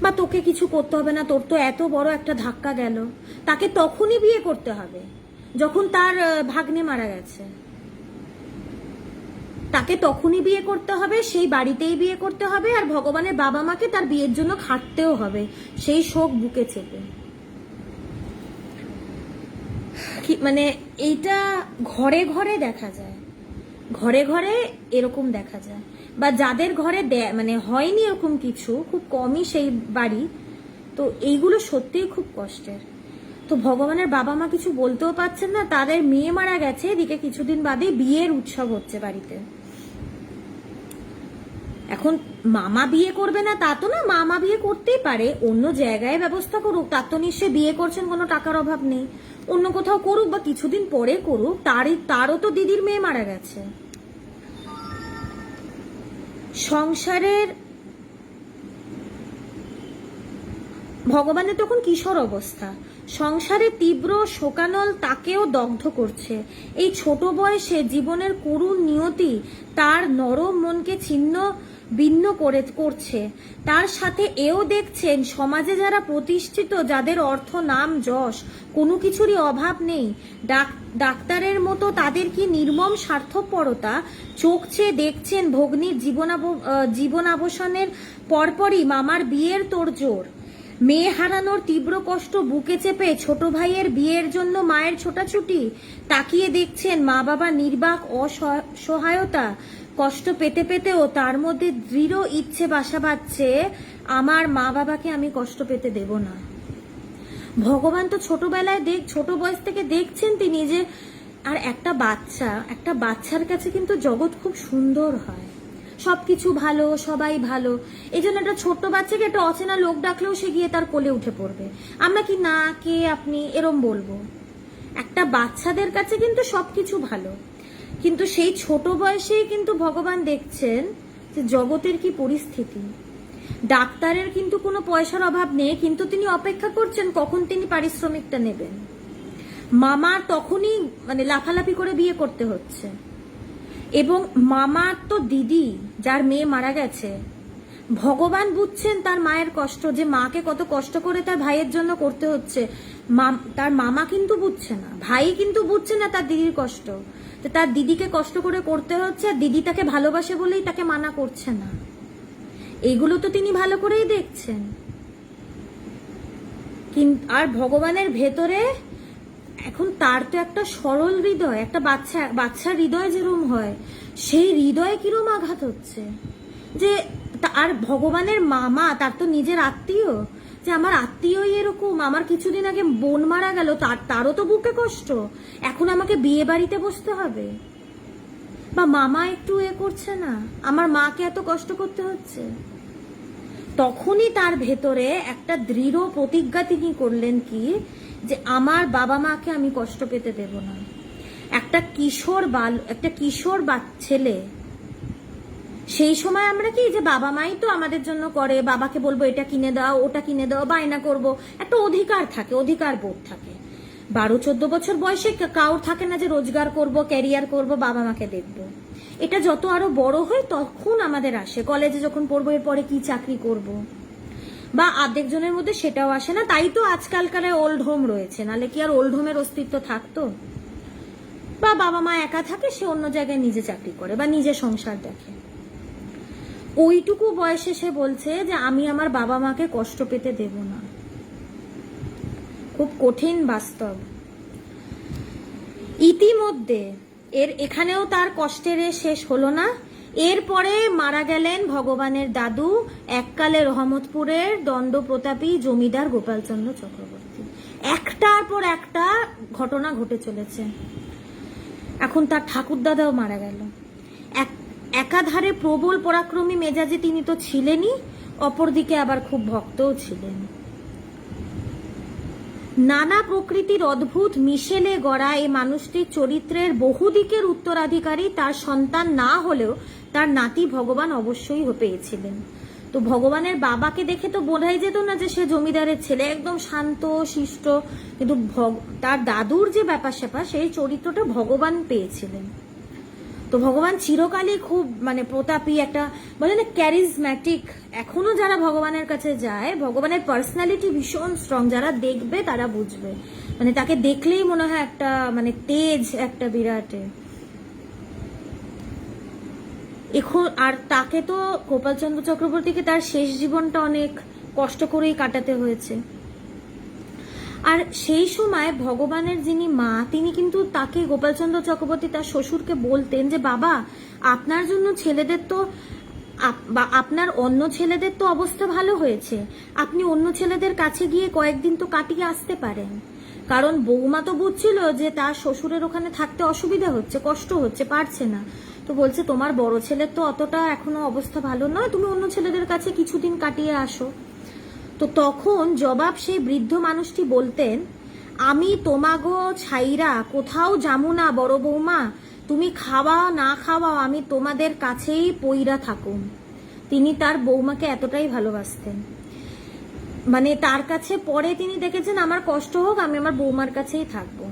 বা তোকে কিছু করতে হবে না, তোর তো এত বড় একটা ধাক্কা গেল। তাকে তখনই বিয়ে করতে হবে যখন তার ভাগ্নে মারা গেছে, তাকে তখনই বিয়ে করতে হবে, সেই বাড়িতেই বিয়ে করতে হবে, আর ভগবানের বাবা মাকে তার বিয়ের জন্য খাটতেও হবে সেই শোক বুকে চেপে। মানে এইটা ঘরে ঘরে দেখা যায়, ঘরে ঘরে এরকম দেখা যায়, বা যাদের ঘরে মানে হয়নি এরকম কিছু, খুব কমই সেই বাড়ি। তো এইগুলো সত্যিই খুব কষ্টের। তো ভগবানের বাবা মা কিছু বলতেও পারছেন না, তাদের মেয়ে মারা গেছে, এদিকে কিছুদিন বাদে বিয়ের উৎসব হচ্ছে বাড়িতে। এখন মামা বিয়ে করবে না তা তো না, মামা বিয়ে করতেই পারে, অন্য জায়গায় ব্যবস্থা করুক, তার তো নিশ্চয়ই বিয়ে করছেন কোনো টাকার অভাব নেই, অন্য কোথাও করুক বা কিছুদিন পরে করুক, তারও তো দিদির মেয়ে মারা গেছে। সংসারের ভগবানের তখন কিশোর অবস্থা, সংসারে তীব্র শোকানল তাকেও দগ্ধ করছে। এই ছোট বয়সে জীবনের করুণ নিয়তি তার নরম মনকে ছিন্ন ভিন্ন করছে। তার সাথে এও দেখছেন সমাজে যারা প্রতিষ্ঠিত, যাদের অর্থ নাম যশ কোনো কিছুরই অভাব নেই, ডাক্তারের মতো তাদের কি নির্মম স্বার্থপরতা, চোখ চেয়ে দেখছেন ভগ্নীর জীবনাবসানের পরপরই মামার বিয়ের তোড়জোড়, মেয়ে হারানোর তীব্র কষ্ট বুকে চেপে ছোট ভাইয়ের বিয়ের জন্য মায়ের ছোটাছুটি, তাকিয়ে দেখছেন মা বাবার নির্বাক অসহায়তা, কষ্ট পেতে পেতেও তার মধ্যে দৃঢ় ইচ্ছে বাসা বাঁধছে, আমার মা বাবাকে আমি কষ্ট পেতে দেব না। ভগবান তো ছোটবেলায় ছোট বয়স থেকে দেখছেন তিনি যে, আর একটা বাচ্চার কাছে কিন্তু জগৎ খুব সুন্দর হয়, সবকিছু ভালো, সবাই ভালো। এই জন্য একটা ছোট্ট বাচ্চাকে একটা অচেনা লোক ডাকলেও সে গিয়ে তার কোলে উঠে পড়বে। আমরা কি না কে আপনি এরম বলবো? একটা বাচ্চাদের কাছে কিন্তু সবকিছু ভালো, কিন্তু সেই ছোট বয়সেই কিন্তু ভগবান দেখছেন যে জগতের কি পরিস্থিতি। ডাক্তারের কিন্তু কোনো পয়সার অভাব নেই, কিন্তু তিনি অপেক্ষা করছেন কখন তিনি পারিশ্রমিকটা নেবেন। মামার তখনই মানে লাফালাফি করে বিয়ে করতে হচ্ছে, এবং মামার তো দিদি যার মেয়ে মারা গেছে, ভগবান বুঝছেন তার মায়ের কষ্ট, যে মাকে কত কষ্ট করে তার ভাইয়ের জন্য করতে হচ্ছে। তার মামা কিন্তু বুঝছে না, ভাই কিন্তু বুঝছে না তার দিদির কষ্ট, তো তার দিদিকে কষ্ট করে করতে হচ্ছে, আর দিদি তাকে ভালোবাসে বলেই তাকে মানা করছে না। এইগুলো তো তিনি ভালো করেই দেখছেন। কিন্তু আর ভগবানের ভেতরে এখন তার তো একটা সরল হৃদয়, একটা বাচ্চার হৃদয় যেরকম হয়, সেই হৃদয়ে কিরম আঘাত হচ্ছে যে, আর ভগবানের মামা তার তো নিজের আত্মীয়, যে আমার আত্মীয়ই এরকম, আমার কিছুদিন আগে বোন মারা গেল, তারও তো বুকে কষ্ট, এখন আমাকে বিয়ে বাড়িতে বসতে হবে, বা মামা একটু করছে না, আমার মাকে এত কষ্ট করতে হচ্ছে। তখনই তার ভেতরে একটা দৃঢ় প্রতিজ্ঞা তিনি করলেন কি, যে আমার বাবা মাকে আমি কষ্ট পেতে দেব না। একটা কিশোর ছেলে, সেই সময় আমরা কি যে বাবা মাই তো আমাদের জন্য করে, বাবাকে বলবো এটা কিনে দাও, ওটা কিনে দাও, বায়না করব, একটা অধিকার থাকে, অধিকার বোধ থাকে। 12-14 বছর বয়সে কাউর থাকে না যে রোজগার করব, ক্যারিয়ার করব, বাবা মাকে দেখব। এটা যত আরো বড় হয় তখন আমাদের আসে, কলেজে যখন পড়বো এরপরে কি চাকরি করব, বা অর্ধেক জনের মধ্যে সেটাও আসে না। তাই তো আজকালকার ওল্ড হোম রয়েছে, নাহলে কি আর ওল্ড হোমের অস্তিত্ব থাকতো? বা বাবা মা একা থাকে, সে অন্য জায়গায় নিজে চাকরি করে বা নিজে সংসার দেখে। ওইটুকু বয়সে সে বলছে যে আমি আমার বাবা মাকে কষ্ট পেতে দেব না। খুব কঠিন বাস্তব। ইতিমধ্যে এখানেও তার কষ্টের শেষ হলো না। এরপরে মারা গেলেন ভগবানের দাদু, এককালে রহমতপুরের দণ্ড প্রতাপী জমিদার গোপালচন্দ্র চক্রবর্তী। একটার পর একটা ঘটনা ঘটে চলেছে। এখন তার ঠাকুরদাদাও মারা গেল। একাধারে প্রবল পরাক্রমী মেজাজে তিনি তো ছিলেনই, অপরদিকে আবার খুব ভক্তও ছিলেন। নানা প্রকৃতির অদ্ভুত মিশেলে গড়া এই মানুষটির চরিত্রের বহুদিকের উত্তরাধিকারী তার সন্তান না হলেও তার নাতি ভগবান অবশ্যই পেয়েছিলেন। তো ভগবানের বাবাকে দেখে তো বোঝাই যেত না যে সে জমিদারের ছেলে, একদম শান্ত শিষ্ট, কিন্তু তার দাদুর যে ব্যাপার স্যাপার, সেই চরিত্রটা ভগবান পেয়েছিলেন। তো ভগবান চিরকালই খুব মানে প্রতাপী, একটা বলে না ক্যারিজম্যাটিক। এখনো যারা ভগবানের কাছে যায়, ভগবানের পার্সোনালিটি ভীষণ স্ট্রং, যারা দেখবে তারা বুঝবে, মানে তাকে দেখলেই মনে হয় একটা মানে তেজ, একটা বিরাটে। এখন আর তাকে তো গোপালচন্দ্র চক্রবর্তীকে তার শেষ জীবনটা অনেক কষ্ট করেই কাটাতে হয়েছে। আর সেই সময় ভগবানের যিনি মা, তিনি কিন্তু তাকে, গোপালচন্দ্র চক্রবর্তী তার শ্বশুরকে বলতেন যে বাবা, আপনার জন্য ছেলেদের তো আপনার অন্য ছেলেদের তো অবস্থা ভালো হয়েছে, আপনি অন্য ছেলেদের কাছে গিয়ে কয়েকদিন তো কাটিয়ে আসতে পারেন। কারণ বৌমা তো বুঝছিল যে তার শ্বশুরের ওখানে থাকতে অসুবিধা হচ্ছে, কষ্ট হচ্ছে, পারছে না। তো বলছে তোমার বড় ছেলের তো অতটা এখনো অবস্থা ভালো নয়, তুমি অন্য ছেলেদের কাছে কিছুদিন কাটিয়ে আসো। তো তখন জবাব সেই বৃদ্ধ মানুষটি বলতেন, আমি তোমাগো ছাইরা কোথাও যামু না বড় বৌমা, তুমি খাওয়া না খাওয়া আমি তোমাদের কাছেই পইরা থাকুম। তিনি তার বৌমাকে এতটাই ভালোবাসতেন, মানে তার কাছে পরে তিনি দেখেছেন আমার কষ্ট হোক, আমি আমার বৌমার কাছেই থাকবো।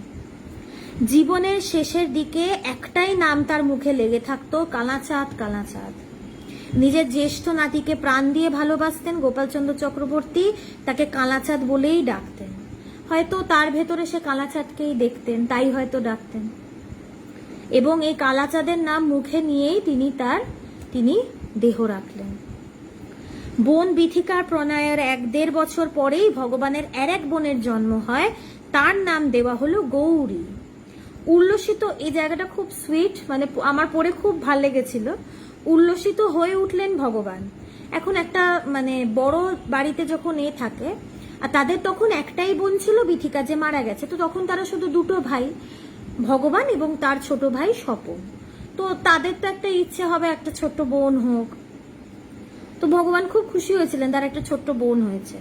জীবনের শেষের দিকে একটাই নাম তার মুখে লেগে থাকতো, কালাচাঁদ কালাচাঁদ। নিজের জ্যেষ্ঠ নাতিকে প্রাণ দিয়ে ভালোবাসতেন গোপালচন্দ্র চক্রবর্তী, তাকে কালাচাঁদ বলেই ডাকতেন। হয়তো তার ভেতরে সে কালাচাঁদকেই দেখতেন, তাই হয়তো ডাকতেন। এবং এই কালাচাঁদের নাম মুখে নিয়েই তিনি দেহ রাখলেন। বোন বিথিকার প্রণয়ের 1-1.5 বছর পরেই ভগবানের এক বোনের জন্ম হয়, তার নাম দেওয়া হলো গৌরী। উল্লসিত, এই জায়গাটা খুব সুইট, মানে আমার পড়ে খুব ভাল লেগেছিল। উল্লসিত হয়ে উঠলেন ভগবান। এখন একটা মানে বড় বাড়িতে যখন থাকে, আর তাদের তখন একটাই বোন ছিল বিথিকা, যে মারা গেছে। তো তখন তারা শুধু 2 ভাই, ভগবান এবং তার ছোট ভাই স্বপন। তো তাদের তো একটা ইচ্ছে হবে একটা ছোট্ট বোন হোক। তো ভগবান খুব খুশি হয়েছিলেন তার একটা ছোট্ট বোন হয়েছে।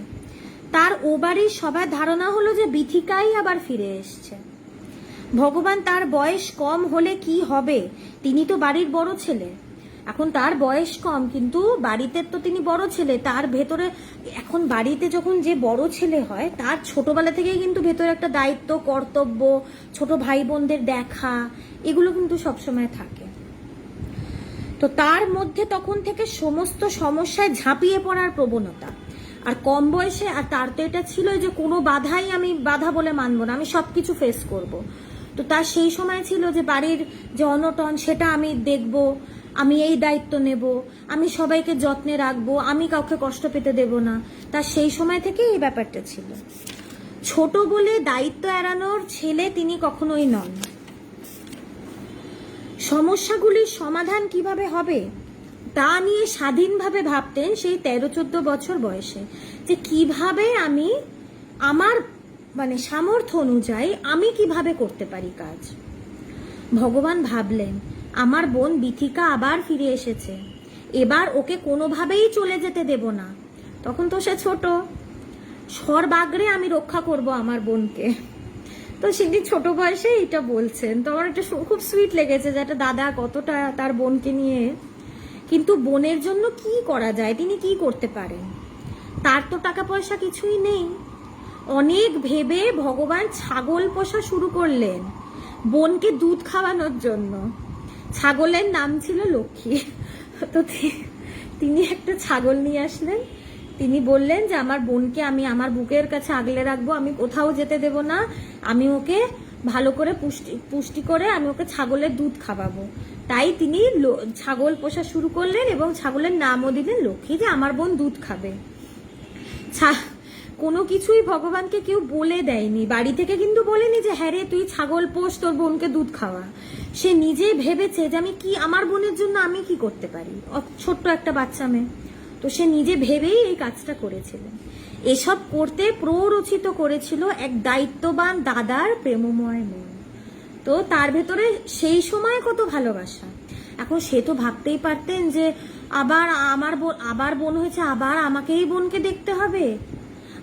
তার ও বাড়ির সবার ধারণা হলো যে বিথিকাই আবার ফিরে এসছে। ভগবান তার বয়স কম হলে কি হবে, তিনি তো বাড়ির বড় ছেলে। এখন তার বয়স কম, কিন্তু বাড়িতে তো তিনি বড় ছেলে। তার ভেতরে এখন বাড়িতে যখন যে বড় ছেলে হয়, তার ছোটবেলা থেকেই কিন্তু ভেতরে একটা দায়িত্ব, কর্তব্য, ছোট ভাই বোনদের দেখা, এগুলো কিন্তু সবসময় থাকে। তো তার মধ্যে তখন থেকে সমস্ত সমস্যায় ঝাঁপিয়ে পড়ার প্রবণতা। আর কম বয়সে, আর তার তো এটা ছিল যে কোনো বাধাই আমি বাধা বলে মানবো না, আমি সবকিছু ফেস করব। তো তার সেই সময় ছিল যে বাড়ির যে অনটন সেটা আমি দেখব, আমি এই দায়িত্ব নেব, আমি সবাইকে যত্নে রাখবো, আমি কাউকে কষ্ট পেতে দেব না। তার সেই সময় থেকে এই ব্যাপারটা ছিল। ছোট বলে দায়িত্ব এড়ানোর ছেলে তিনি কখনোই নন। সমস্যাগুলির সমাধান কিভাবে হবে তা নিয়ে স্বাধীনভাবে ভাবতেন সেই 13-14 বছর বয়সে, যে কিভাবে আমি আমার মানে সামর্থ্য অনুযায়ী আমি কিভাবে করতে পারি কাজ। ভগবান ভাবলেন আমার বোন বিথিকা আবার ফিরে এসেছে, এবার ওকে কোনোভাবেই চলে যেতে দেব না। তখন তো সে ছোট, সর্বাগ্রে আমি রক্ষা করব আমার বোনকে। তো সেদিন ছোট বয়সে এটা বলছেন। তো আমার একটা খুব সুইট লেগেছে যে একটা দাদা কতটা তার বোনকে নিয়ে। কিন্তু বোনের জন্য কি করা যায়, তিনি কি করতে পারেন? তার তো টাকা পয়সা কিছুই নেই। অনেক ভেবে ভগবান ছাগল পোষা শুরু করলেন বোনকে দুধ খাওয়ানোর জন্য। ছাগলের নাম ছিল লক্ষ্মী। তো তিনি একটা ছাগল নিয়ে আসলেন। তিনি বললেন যে আমার বোনকে আমি আমার বুকের কাছে আগলে রাখবো, আমি কোথাও যেতে দেব না, আমি ওকে ভালো করে পুষ্টি করে আমি ওকে ছাগলের দুধ খাওয়াবো। তাই তিনি ছাগল পোষা শুরু করলেন এবং ছাগলের নামও দিলেন লক্ষ্মী, যে আমার বোন দুধ খাবে। কোনো কিছুই ভগবানকে কেউ বলে দেয়নি, বাড়ি থেকে কিন্তু বলেনি যে হ্যাঁ রে তুই ছাগল পোষ, তোর বোনকে দুধ খাওয়া। সে নিজে ভেবেছে যে আমি কি আমার বোনের জন্য আমি কি করতে পারি, ছোট্ট একটা বাচ্চা মেয়ে। তো সে নিজে ভেবেই এই কাজটা করেছিলেন। এসব করতে প্ররোচিত করেছিল এক দায়িত্ববান দাদার প্রেমময় মন। তো তার ভেতরে সেই সময় কত ভালোবাসা। এখন সে তো ভাবতেই পারতেন যে আবার বোন হয়েছে, আবার আমাকেই বোনকে দেখতে হবে,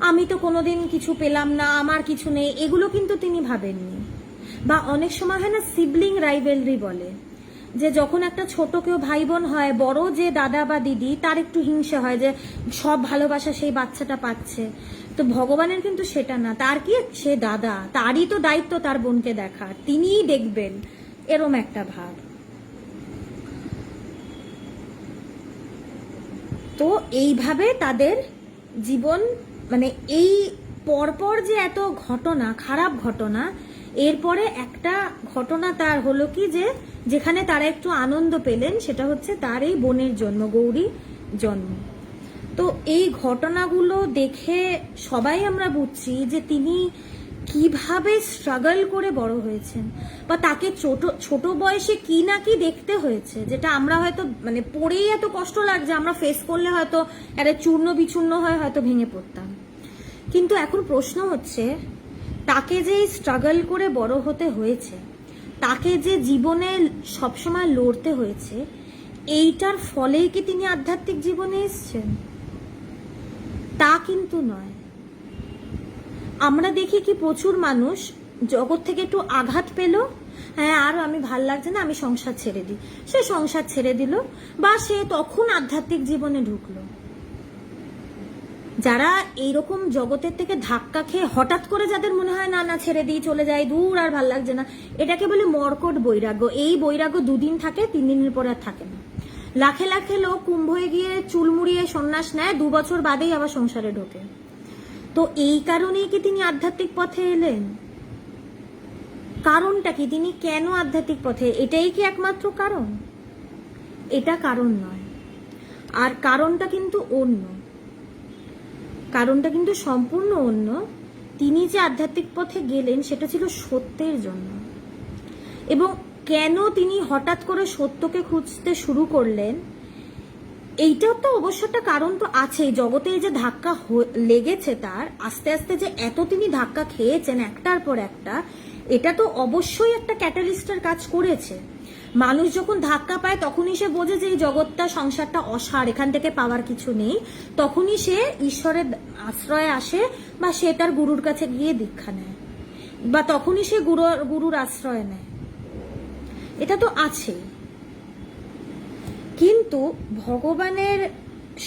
আমি তো কোনোদিন কিছু পেলাম না, আমার কিছু নেই, এগুলো কিন্তু তিনি ভাবেননি। বা অনেক সময় হয় না সিবলিং রাইভেলরি বলে, যে যখন একটা ছোট কেউ ভাই বোন হয়, বড় যে দাদা বা দিদি তার একটু হিংসা হয় যে সব ভালোবাসা সেই বাচ্চাটা পাচ্ছে। তো ভগবানের কিন্তু সেটা না, তার কি সে দাদা, তারই তো দায়িত্ব তার বোনকে দেখার, তিনিই দেখবেন, এরম একটা ভাব। তো এইভাবে তাদের জীবন মানে এই পরপর যে এত ঘটনা, খারাপ ঘটনা, এরপরে একটা ঘটনা তার হলো কি যে যেখানে তারা একটু আনন্দ পেলেন, সেটা হচ্ছে তার এই বোনের জন্ম, গৌরী জন্ম। তো এই ঘটনাগুলো দেখে সবাই আমরা বুঝছি যে তিনি কিভাবে স্ট্রাগল করে বড় হয়েছেন, বা তাকে ছোট বয়সে কি না কি দেখতে হয়েছে, যেটা আমরা হয়তো মানে পড়েই এত কষ্ট লাগছে, আমরা ফেস করলে হয়তো একটা চূর্ণ বিচূর্ণ হয়ে হয়তো ভেঙে পড়তাম। কিন্তু এখন প্রশ্ন হচ্ছে তাকে যে স্ট্রাগল করে বড় হতে হয়েছে, তাকে যে জীবনে সবসময় লড়তে হয়েছে, এইটার ফলেই কি তিনি আধ্যাত্মিক জীবনে এসেছেন? তা কিন্তু নয়। আমরা দেখি কি প্রচুর মানুষ জগৎ থেকে একটু আঘাত পেল, হ্যাঁ আর আমি ভাল লাগছে না, আমি সংসার ছেড়ে দিই, সে সংসার ছেড়ে দিল, বা সে তখন আধ্যাত্মিক জীবনে ঢুকলো। যারা এইরকম জগতের থেকে ধাক্কা খেয়ে হঠাৎ করে যাদের মনে হয় না না ছেড়ে দিই, চলে যাই, দূর আর ভাল লাগছে না, এটাকে বলে মর্কট বৈরাগ্য। এই বৈরাগ্য 2 দিন থাকে, 3 দিনের পর আর থাকে না। লাখে লাখে লোক কুম্ভে গিয়ে চুল মুড়িয়ে সন্ন্যাস নেয়, 2 বছর বাদেই আবার সংসারে ঢোকে। তো এই কারণেই কি তিনি আধ্যাত্মিক পথে এলেন? কারণটা কি, তিনি কেন আধ্যাত্মিক পথে, এটাই কি একমাত্র কারণ? এটা কারণ নয়, আর কারণটা কিন্তু অন্য, কারণটা কিন্তু সম্পূর্ণ অন্য। তিনি যে আধ্যাত্মিক পথে গেলেন সেটা ছিল সত্যের জন্য। এবং কেন তিনি হঠাৎ করে সত্যকে খুঁজতে শুরু করলেন, এইটাও তো অবশ্য একটা কারণ তো আছেই। জগতে যে ধাক্কা লেগেছে তার, আস্তে আস্তে যে এত তিনি ধাক্কা খেয়েছেন একটার পর একটা, এটা তো অবশ্যই একটা ক্যাটালিস্টের কাজ করেছে। মানুষ যখন ধাক্কা পায় তখনই সে বোঝে যে এই জগৎটা, সংসারটা অসার, এখান থেকে পাওয়ার কিছু নেই। তখনই সে ঈশ্বরের আশ্রয়ে আসে, বা সে তার গুরুর কাছে গিয়ে দীক্ষা নেয়, বা তখনই সে গুরুর আশ্রয় নেয়। এটা তো আছে। কিন্তু ভগবানের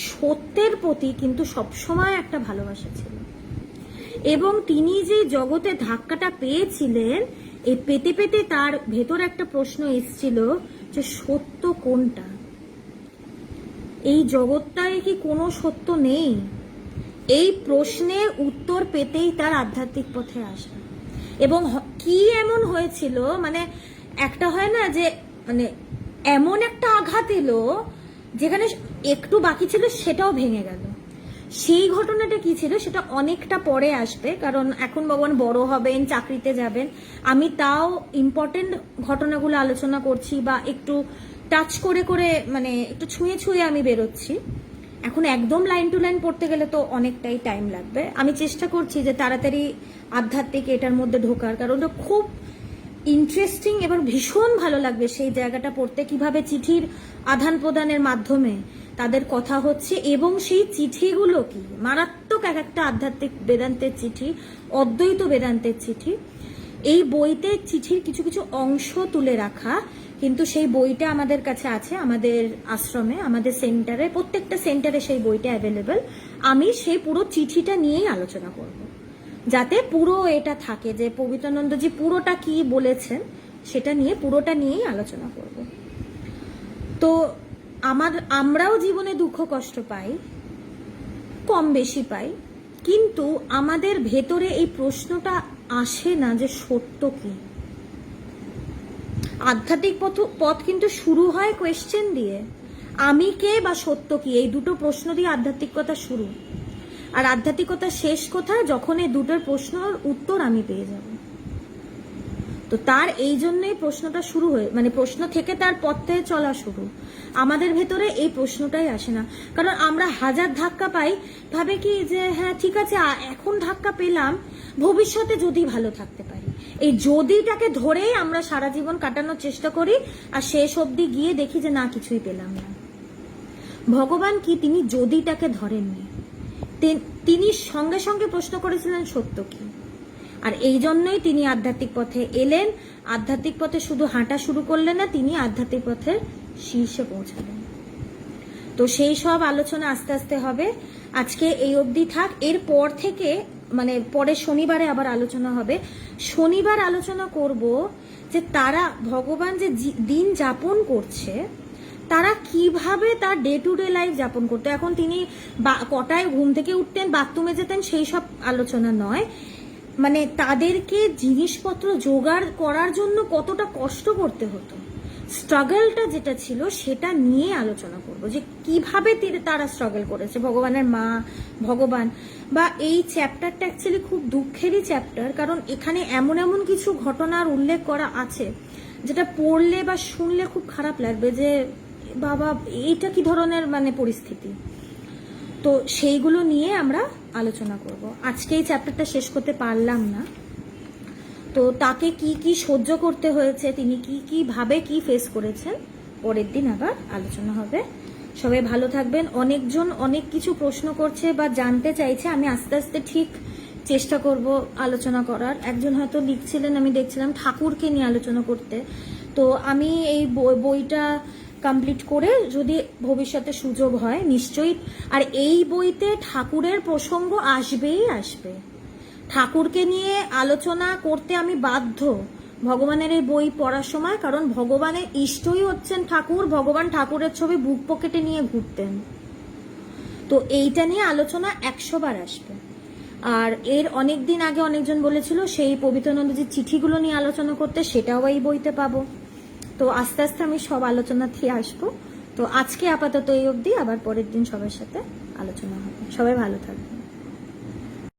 সত্যের প্রতি কিন্তু সবসময় একটা ভালোবাসা ছিল। এবং তিনি যে জগতে ধাক্কাটা পেয়েছিলেন, এই পেতে পেতে তার ভেতর একটা প্রশ্ন এসেছিল যে সত্য কোনটা? এই জগৎটায় কি কোনো সত্য নেই? এই প্রশ্নের উত্তর পেতেই তার আধ্যাত্মিক পথে আসা। এবং কি এমন হয়েছিল, মানে একটা হয় না যে মানে এমন একটা আঘাত এলো যেখানে একটু বাকি ছিল সেটাও ভেঙে গেল। সেই ঘটনাটা কি ছিল সেটা অনেকটা পরে আসবে, কারণ এখন ভগবান বড় হবেন, চাকরিতে যাবেন। আমি তাও ইম্পর্টেন্ট ঘটনাগুলো আলোচনা করছি, বা একটু টাচ করে করে, মানে একটু ছুঁয়ে ছুঁয়ে আমি বেরোচ্ছি। এখন একদম লাইন টু লাইন পড়তে গেলে তো অনেকটাই টাইম লাগবে। আমি চেষ্টা করছি যে তাড়াতাড়ি আধ্যাত্মিক এটার মধ্যে ঢোকার, কারণ ওটা খুব ইন্টারেস্টিং এবং ভীষণ ভালো লাগবে সেই জায়গাটা পড়তে, কিভাবে চিঠির আদান প্রদানের মাধ্যমে তাদের কথা হচ্ছে, এবং সেই চিঠিগুলো কি মারাত্মক এক একটা আধ্যাত্মিক বেদান্তের চিঠি, অদ্বৈত বেদান্তের চিঠি। এই বইতে চিঠির কিছু কিছু অংশ তুলে রাখা, কিন্তু সেই বইটা আমাদের কাছে আছে, আমাদের আশ্রমে, আমাদের সেন্টারে, প্রত্যেকটা সেন্টারে সেই বইটা অ্যাভেলেবেল। আমি সেই পুরো চিঠিটা নিয়েই আলোচনা করব, যাতে পুরো এটা থাকে যে পবিত্রানন্দজি পুরোটা কি বলেছেন সেটা নিয়ে, পুরোটা নিয়েই আলোচনা করব। তো আমরাও জীবনে দুঃখ কষ্ট পাই, কম বেশি পাই, কিন্তু আমাদের ভেতরে এই প্রশ্নটা আসে না যে সত্য কি। আধ্যাত্মিক পথ কিন্তু শুরু হয় কোয়েশ্চেন দিয়ে, আমি কে বা সত্য কি, এই দুটো প্রশ্ন দিয়ে আধ্যাত্মিকতা শুরু। আর আধ্যাত্মিকতা শেষ কোথায়? যখন এই দুটোর প্রশ্নের উত্তর আমি পেয়ে যাব। তো তার এই জন্যই প্রশ্নটা শুরু হয়ে, মানে প্রশ্ন থেকে তার পথে চলা শুরু। আমাদের ভেতরে এই প্রশ্নটাই আসে না, কারণ আমরা হাজার ধাক্কা পাই, ভাবে কি যে হ্যাঁ ঠিক আছে এখন ধাক্কা পেলাম, ভবিষ্যতে যদি ভালো থাকতে পারি। এই যদিটাকে ধরেই আমরা সারা জীবন কাটানোর চেষ্টা করি, আর শেষ অবধি গিয়ে দেখি যে না, কিছুই পেলাম না। ভগবান কি, তিনি যদিটাকে ধরেননি, তিনি সঙ্গে সঙ্গে প্রশ্ন করেছিলেন সত্য কি। আর এই জন্যই তিনি আধ্যাত্মিক পথে এলেন। আধ্যাত্মিক পথে শুধু হাঁটা শুরু করলেন না, তিনি আধ্যাত্মিক পথের শীর্ষে পৌঁছালেন। তো সেই সব আলোচনা আস্তে আস্তে হবে। আজকে এই অবধি থাক, এরপর থেকে মানে পরের শনিবারে আবার আলোচনা হবে। শনিবার আলোচনা করব যে তারা ভগবান যে দিন যাপন করছে, তারা কিভাবে তার ডে টু ডে লাইফ যাপন করতো। এখন তিনি কটায় ঘুম থেকে উঠতেন, বাথরুমে যেতেন, সেই সব আলোচনা নয়, মানে তাদেরকে জিনিসপত্র জোগাড় করার জন্য কতটা কষ্ট করতে হতো, স্ট্রাগলটা যেটা ছিল সেটা নিয়ে আলোচনা করব, যে কিভাবে তারা স্ট্রাগল করেছে, ভগবানের মা, ভগবান। বা এই চ্যাপ্টারটা অ্যাকচুয়ালি খুব দুঃখেরই চ্যাপ্টার, কারণ এখানে এমন এমন কিছু ঘটনার উল্লেখ করা আছে যেটা পড়লে বা শুনলে খুব খারাপ লাগবে, যে বাবা এইটা কি ধরনের মানে পরিস্থিতি। তো সেইগুলো নিয়ে আমরা আলোচনা করব। আজকে এই চ্যাপ্টারটা শেষ করতে পারলাম না, তো তাকে কি কি সহ্য করতে হয়েছে, তিনি কি কি ভাবে কি ফেস করেছেন, পরের দিন আবার আলোচনা হবে। সবাই ভালো থাকবেন। অনেকজন অনেক কিছু প্রশ্ন করছে বা জানতে চাইছে, আমি আস্তে আস্তে ঠিক চেষ্টা করব আলোচনা করার। একজন হয়তো লিখছিলেন, আমি দেখছিলাম ঠাকুরকে নিয়ে আলোচনা করতে, তো আমি এই বইটা কমপ্লিট করে যদি ভবিষ্যতে সুযোগ হয় নিশ্চয়ই। আর এই বইতে ঠাকুরের প্রসঙ্গ আসবেই আসবে, ঠাকুরকে নিয়ে আলোচনা করতে আমি বাধ্য, ভগবানের এই বই পড়ার সময়, কারণ ভগবানের ইষ্টই হচ্ছেন ঠাকুর, ভগবান ঠাকুরের ছবি বুক পকেটে নিয়ে ঘুরতেন। তো এইটা নিয়ে আলোচনা 100 বার আসবে। আর এর অনেক দিন আগে অনেকজন বলেছিল সেই পবিত্রানন্দজির চিঠিগুলো নিয়ে আলোচনা করতে, সেটাও এই বইতে পাবো। তো আস্তে আস্তে আমি সব আলোচনাতেই আসবো। তো আজকে আপাতত এই অবধি, আবার পরের দিন সবার সাথে আলোচনা হবে। সবাই ভালো থাকবে।